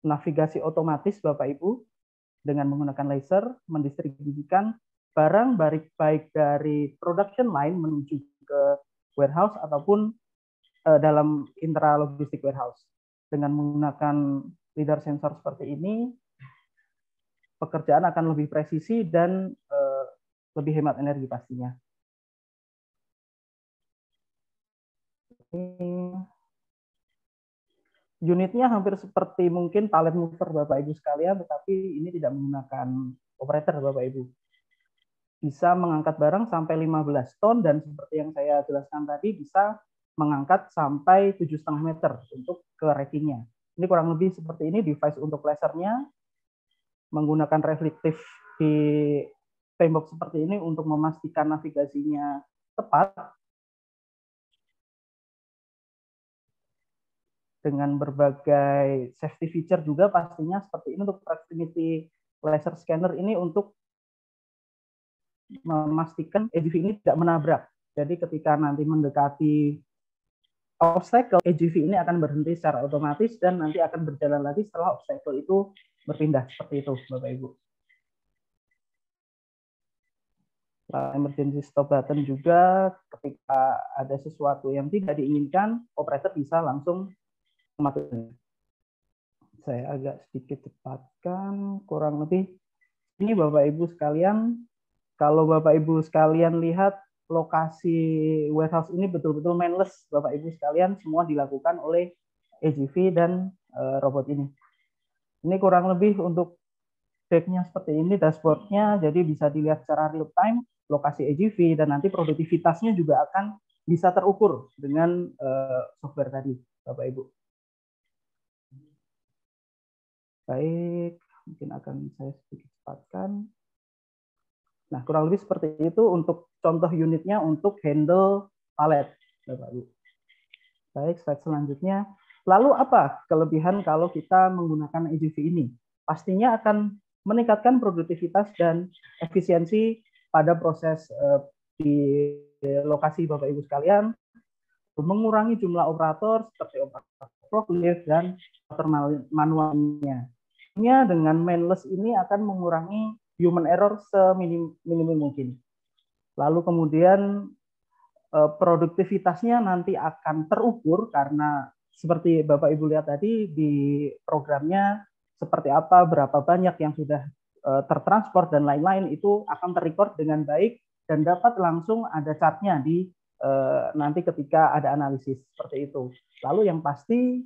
navigasi otomatis, Bapak Ibu, dengan menggunakan laser, mendistribusikan barang baik dari production line menuju ke warehouse ataupun dalam intralogistik warehouse. Dengan menggunakan lidar sensor seperti ini, pekerjaan akan lebih presisi dan lebih hemat energi pastinya. Unitnya hampir seperti mungkin pallet mover Bapak Ibu sekalian, tetapi ini tidak menggunakan operator Bapak Ibu. Bisa mengangkat barang sampai 15 ton dan seperti yang saya jelaskan tadi bisa mengangkat sampai 7,5 meter untuk ke rackingnya. Ini kurang lebih seperti ini device untuk lasernya, menggunakan reflektif di tembok seperti ini untuk memastikan navigasinya tepat dengan berbagai safety feature juga pastinya seperti ini. Untuk proximity laser scanner ini untuk memastikan AGV ini tidak menabrak. Jadi ketika nanti mendekati obstacle, AGV ini akan berhenti secara otomatis dan nanti akan berjalan lagi setelah obstacle itu berpindah. Seperti itu, Bapak Ibu. Emergency stop button juga ketika ada sesuatu yang tidak diinginkan, operator bisa langsung mematikan. Saya agak sedikit cepatkan, kurang lebih ini Bapak Ibu sekalian. Kalau Bapak Ibu sekalian lihat lokasi warehouse ini betul-betul manless, Bapak Ibu sekalian, semua dilakukan oleh AGV dan robot ini. Ini kurang lebih untuk decknya seperti ini, dashboardnya, jadi bisa dilihat secara real time lokasi AGV dan nanti produktivitasnya juga akan bisa terukur dengan software tadi, Bapak Ibu. Baik, mungkin akan saya sedikit cepatkan. Nah, kurang lebih seperti itu untuk contoh unitnya untuk handle pallet, Bapak Ibu. Baik, slide selanjutnya. Lalu apa kelebihan kalau kita menggunakan AGV ini? Pastinya akan meningkatkan produktivitas dan efisiensi pada proses di lokasi Bapak Ibu sekalian, mengurangi jumlah operator seperti operator forklift dan operator manualnya. Dengan manless ini akan mengurangi human error seminim mungkin. Lalu kemudian produktivitasnya nanti akan terukur karena seperti Bapak Ibu lihat tadi di programnya seperti apa, berapa banyak yang sudah tertransport dan lain-lain itu akan terrecord dengan baik dan dapat langsung ada chartnya di nanti ketika ada analisis seperti itu. Lalu yang pasti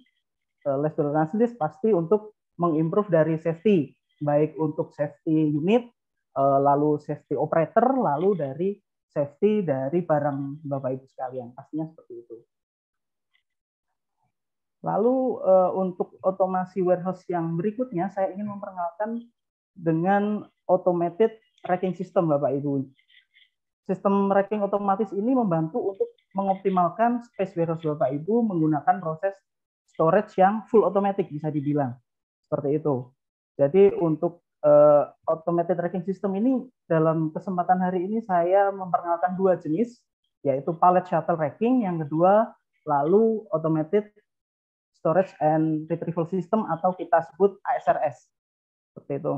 last but not least pasti untuk mengimprove dari safety, baik untuk safety unit, lalu safety operator, lalu dari safety dari barang Bapak Ibu sekalian, pastinya seperti itu. Lalu untuk otomasi warehouse yang berikutnya, saya ingin memperkenalkan dengan automated racking system, Bapak Ibu. Sistem racking otomatis ini membantu untuk mengoptimalkan space warehouse Bapak Ibu menggunakan proses storage yang full automatic, bisa dibilang seperti itu. Jadi untuk automated racking system ini dalam kesempatan hari ini saya memperkenalkan dua jenis, yaitu pallet shuttle racking, yang kedua lalu automated storage and retrieval system atau kita sebut ASRS. Seperti itu.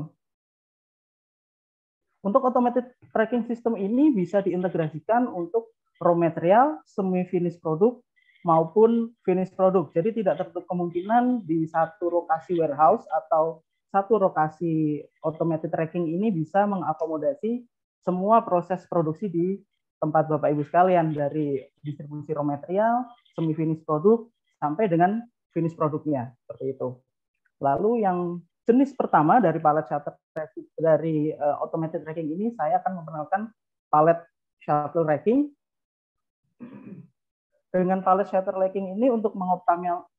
Untuk automated tracking system ini bisa diintegrasikan untuk raw material, semi finish product maupun finish product. Jadi tidak tertutup kemungkinan di satu lokasi warehouse atau satu lokasi automated racking ini bisa mengakomodasi semua proses produksi di tempat Bapak Ibu sekalian, dari distribusi raw material, semi finish produk, sampai dengan finish produknya, seperti itu. Lalu yang jenis pertama dari pallet shuttle racking, dari automated racking ini, saya akan memperkenalkan pallet shuttle racking. Dengan pallet shuttle racking ini untuk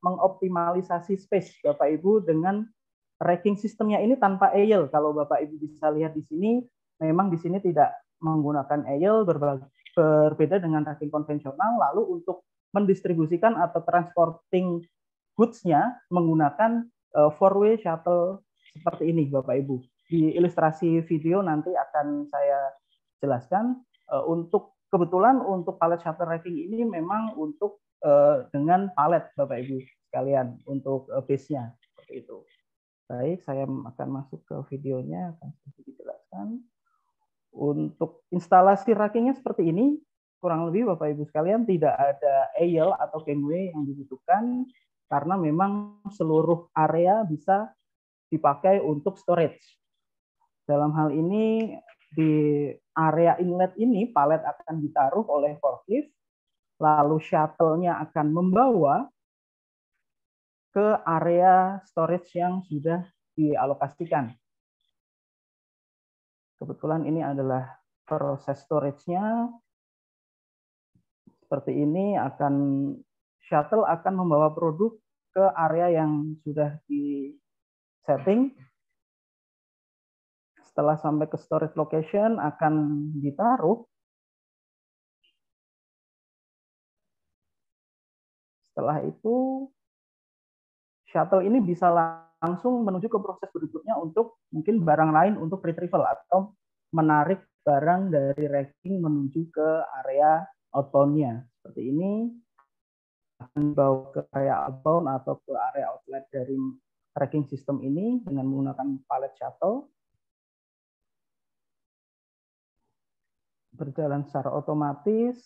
mengoptimalisasi space Bapak Ibu dengan racking sistemnya ini tanpa aisle. Kalau Bapak Ibu bisa lihat di sini, memang di sini tidak menggunakan aisle, berbeda dengan racking konvensional. Lalu untuk mendistribusikan atau transporting goods-nya menggunakan four-way shuttle seperti ini, Bapak Ibu. Di ilustrasi video nanti akan saya jelaskan. Kebetulan untuk pallet shuttle racking ini memang untuk dengan palet, Bapak Ibu sekalian, untuk base-nya seperti itu. Baik, saya akan masuk ke videonya, akan sedikit dijelaskan. Untuk instalasi rackingnya seperti ini, kurang lebih Bapak Ibu sekalian tidak ada aisle atau gangway yang dibutuhkan karena memang seluruh area bisa dipakai untuk storage. Dalam hal ini di area inlet ini palet akan ditaruh oleh forklift, lalu shuttle-nya akan membawa ke area storage yang sudah dialokasikan. Kebetulan ini adalah proses storage-nya. Seperti ini, shuttle akan membawa produk ke area yang sudah di-setting. Setelah sampai ke storage location, akan ditaruh. Setelah itu, shuttle ini bisa langsung menuju ke proses berikutnya untuk mungkin barang lain untuk retrieval atau menarik barang dari racking menuju ke area outbound-nya. Seperti ini, akan dibawa ke area outbound atau ke area outlet dari racking system ini dengan menggunakan pallet shuttle. Berjalan secara otomatis.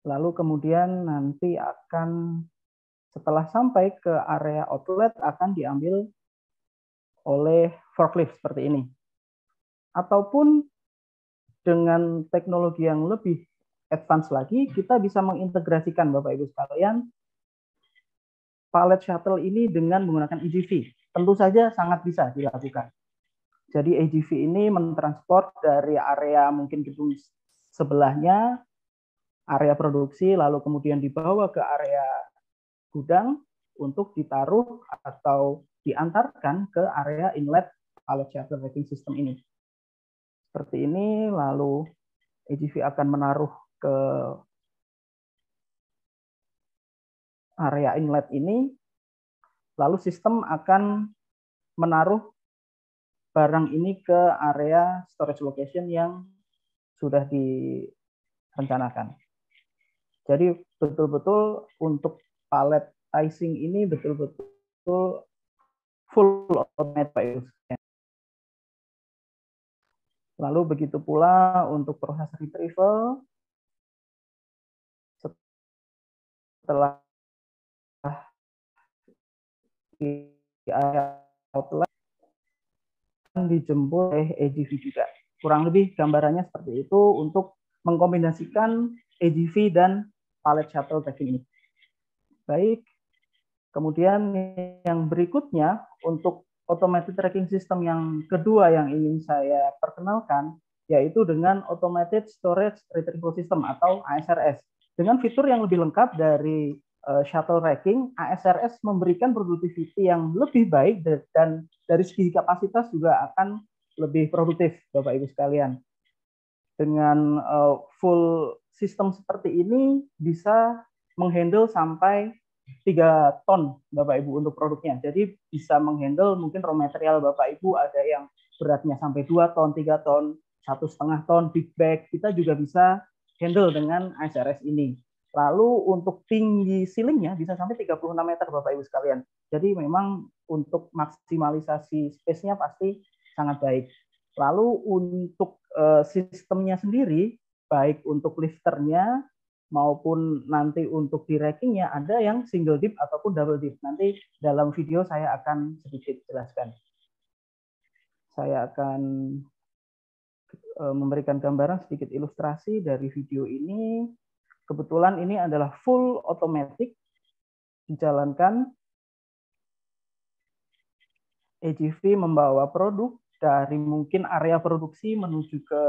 Lalu kemudian nanti akan setelah sampai ke area outlet akan diambil oleh forklift seperti ini. Ataupun dengan teknologi yang lebih advance lagi, kita bisa mengintegrasikan Bapak Ibu sekalian pallet shuttle ini dengan menggunakan AGV. Tentu saja sangat bisa dilakukan. Jadi AGV ini mentransport dari area mungkin gedung sebelahnya, area produksi, lalu kemudian dibawa ke area gudang untuk ditaruh atau diantarkan ke area inlet pallet shuttle racking system ini. Seperti ini, lalu AGV akan menaruh ke area inlet ini, lalu sistem akan menaruh barang ini ke area storage location yang sudah direncanakan. Jadi betul-betul untuk palletizing ini betul-betul full automated. Lalu begitu pula untuk proses retrieval. Setelah di area outlet dijemput oleh AGV juga. Kurang lebih gambarannya seperti itu untuk mengkombinasikan AGV dan pallet shuttle racking ini. Baik, kemudian yang berikutnya untuk automated tracking system yang kedua yang ingin saya perkenalkan, yaitu dengan automated storage retrieval system atau ASRS. Dengan fitur yang lebih lengkap dari shuttle racking, ASRS memberikan productivity yang lebih baik dan dari segi kapasitas juga akan lebih produktif, Bapak Ibu sekalian. Dengan full sistem seperti ini bisa menghandle sampai 3 ton Bapak Ibu untuk produknya. Jadi bisa menghandle mungkin raw material Bapak Ibu ada yang beratnya sampai 2 ton, 3 ton, 1,5 ton, big bag. Kita juga bisa handle dengan ASRS ini. Lalu untuk tinggi ceilingnya bisa sampai 36 meter Bapak Ibu sekalian. Jadi memang untuk maksimalisasi space-nya pasti sangat baik. Lalu untuk sistemnya sendiri baik untuk lifternya maupun nanti untuk di rackingnya ada yang single dip ataupun double dip. Nanti dalam video saya akan sedikit jelaskan. Saya akan memberikan gambaran sedikit ilustrasi dari video ini. Kebetulan ini adalah full automatic, dijalankan. AGV membawa produk dari mungkin area produksi menuju ke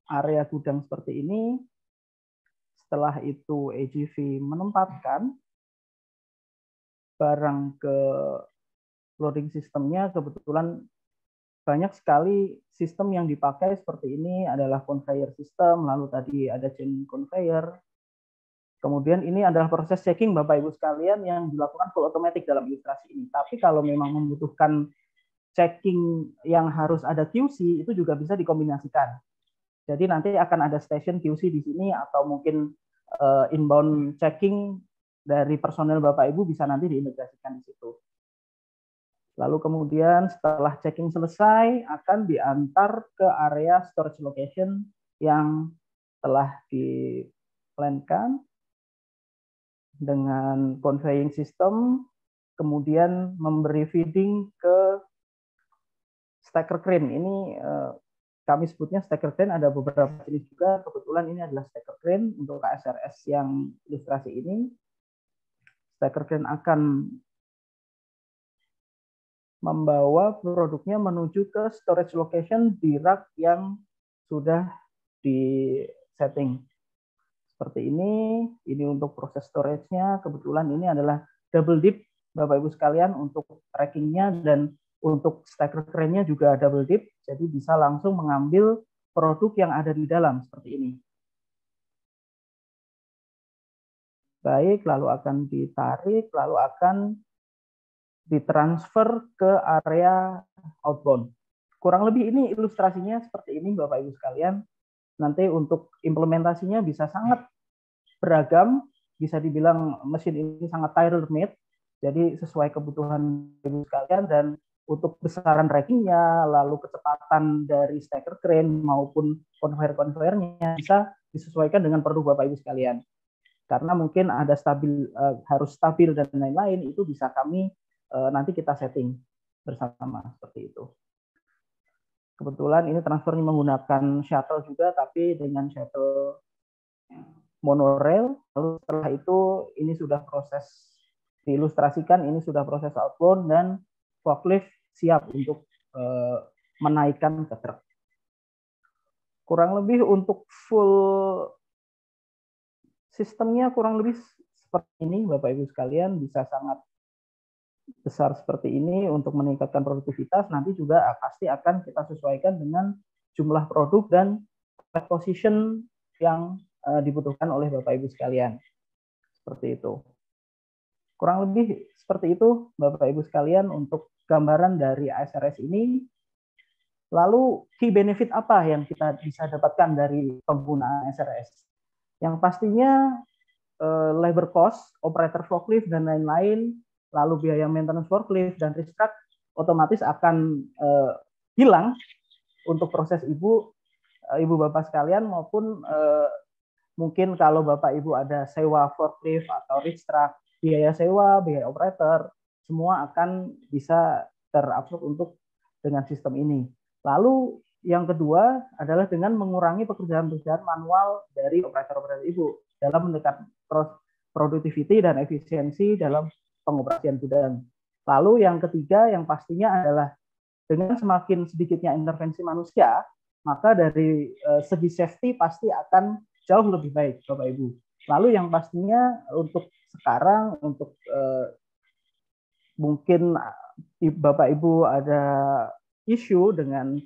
area gudang seperti ini. Setelah itu AGV menempatkan barang ke loading sistemnya. Kebetulan banyak sekali sistem yang dipakai seperti ini adalah conveyor system, lalu tadi ada chain conveyor. Kemudian ini adalah proses checking Bapak Ibu sekalian yang dilakukan full automatic dalam ilustrasi ini. Tapi kalau memang membutuhkan checking yang harus ada QC, itu juga bisa dikombinasikan. Jadi nanti akan ada station QC di sini atau mungkin inbound checking dari personel Bapak Ibu bisa nanti diintegrasikan di situ. Lalu kemudian setelah checking selesai akan diantar ke area storage location yang telah diplankan dengan conveying system, kemudian memberi feeding ke stacker crane. Ini kami sebutnya stacker crane, ada beberapa jenis juga. Kebetulan ini adalah stacker crane untuk KSRS yang ilustrasi ini. Stacker crane akan membawa produknya menuju ke storage location di rack yang sudah di setting. Seperti ini untuk proses storage-nya. Kebetulan ini adalah double dip, Bapak Ibu sekalian, untuk tracking-nya, dan untuk stacker crane-nya juga double dip, jadi bisa langsung mengambil produk yang ada di dalam, seperti ini. Baik, lalu akan ditarik, lalu akan ditransfer ke area outbound. Kurang lebih ini ilustrasinya seperti ini, Bapak Ibu sekalian. Nanti untuk implementasinya bisa sangat beragam, bisa dibilang mesin ini sangat tailor-made, jadi sesuai kebutuhan Ibu sekalian, dan untuk besaran rackingnya, lalu kecepatan dari stacker crane maupun conveyor-conveyornya bisa disesuaikan dengan produk Bapak Ibu sekalian. Karena mungkin ada harus stabil dan lain-lain, itu bisa kami nanti kita setting bersama seperti itu. Kebetulan ini transfernya menggunakan shuttle juga, tapi dengan shuttle monorail. Lalu setelah itu ini sudah proses diilustrasikan, ini sudah proses outbound dan forklift siap untuk menaikkan ke truk. Kurang lebih untuk full sistemnya kurang lebih seperti ini, Bapak Ibu sekalian, bisa sangat besar seperti ini untuk meningkatkan produktivitas. Nanti juga pasti akan kita sesuaikan dengan jumlah produk dan position yang dibutuhkan oleh Bapak Ibu sekalian. Seperti itu. Kurang lebih seperti itu, Bapak Ibu sekalian, untuk gambaran dari ASRS ini. Lalu key benefit apa yang kita bisa dapatkan dari penggunaan ASRS? Yang pastinya labor cost, operator forklift dan lain-lain, lalu biaya maintenance forklift dan restruct otomatis akan hilang untuk proses Ibu Bapak sekalian, maupun mungkin kalau Bapak Ibu ada sewa forklift atau restruct, biaya sewa, biaya operator, semua akan bisa terabsorb untuk dengan sistem ini. Lalu yang kedua adalah dengan mengurangi pekerjaan-pekerjaan manual dari operator-operator Ibu dalam meningkatkan productivity dan efisiensi dalam pengoperasian gudang. Lalu yang ketiga yang pastinya adalah dengan semakin sedikitnya intervensi manusia, maka dari segi safety pasti akan jauh lebih baik, Bapak Ibu. Lalu yang pastinya untuk sekarang, untuk mungkin Bapak Ibu ada isu dengan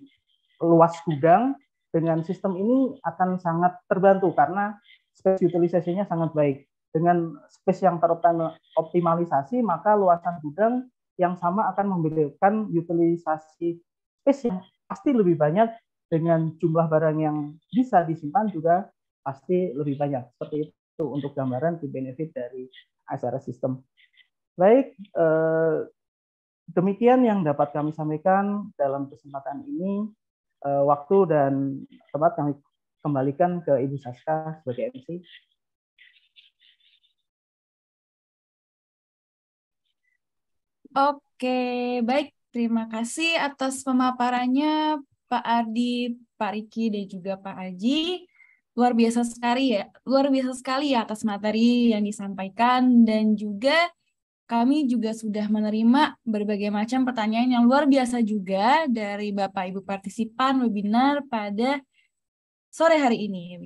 luas gudang, dengan sistem ini akan sangat terbantu karena space utilisasinya sangat baik. Dengan space yang teroptimalisasi, maka luasan gudang yang sama akan memberikan utilisasi space yang pasti lebih banyak, dengan jumlah barang yang bisa disimpan juga pasti lebih banyak. Seperti itu untuk gambaran key benefit dari ASRS system. Baik, demikian yang dapat kami sampaikan dalam kesempatan ini. Waktu dan tempat kami kembalikan ke Ibu Saska sebagai MC. Oke, baik. Terima kasih atas pemaparannya Pak Ardi, Pak Riki, dan juga Pak Aji. Luar biasa sekali ya atas materi yang disampaikan, dan juga kami juga sudah menerima berbagai macam pertanyaan yang luar biasa juga dari Bapak Ibu partisipan webinar pada sore hari ini.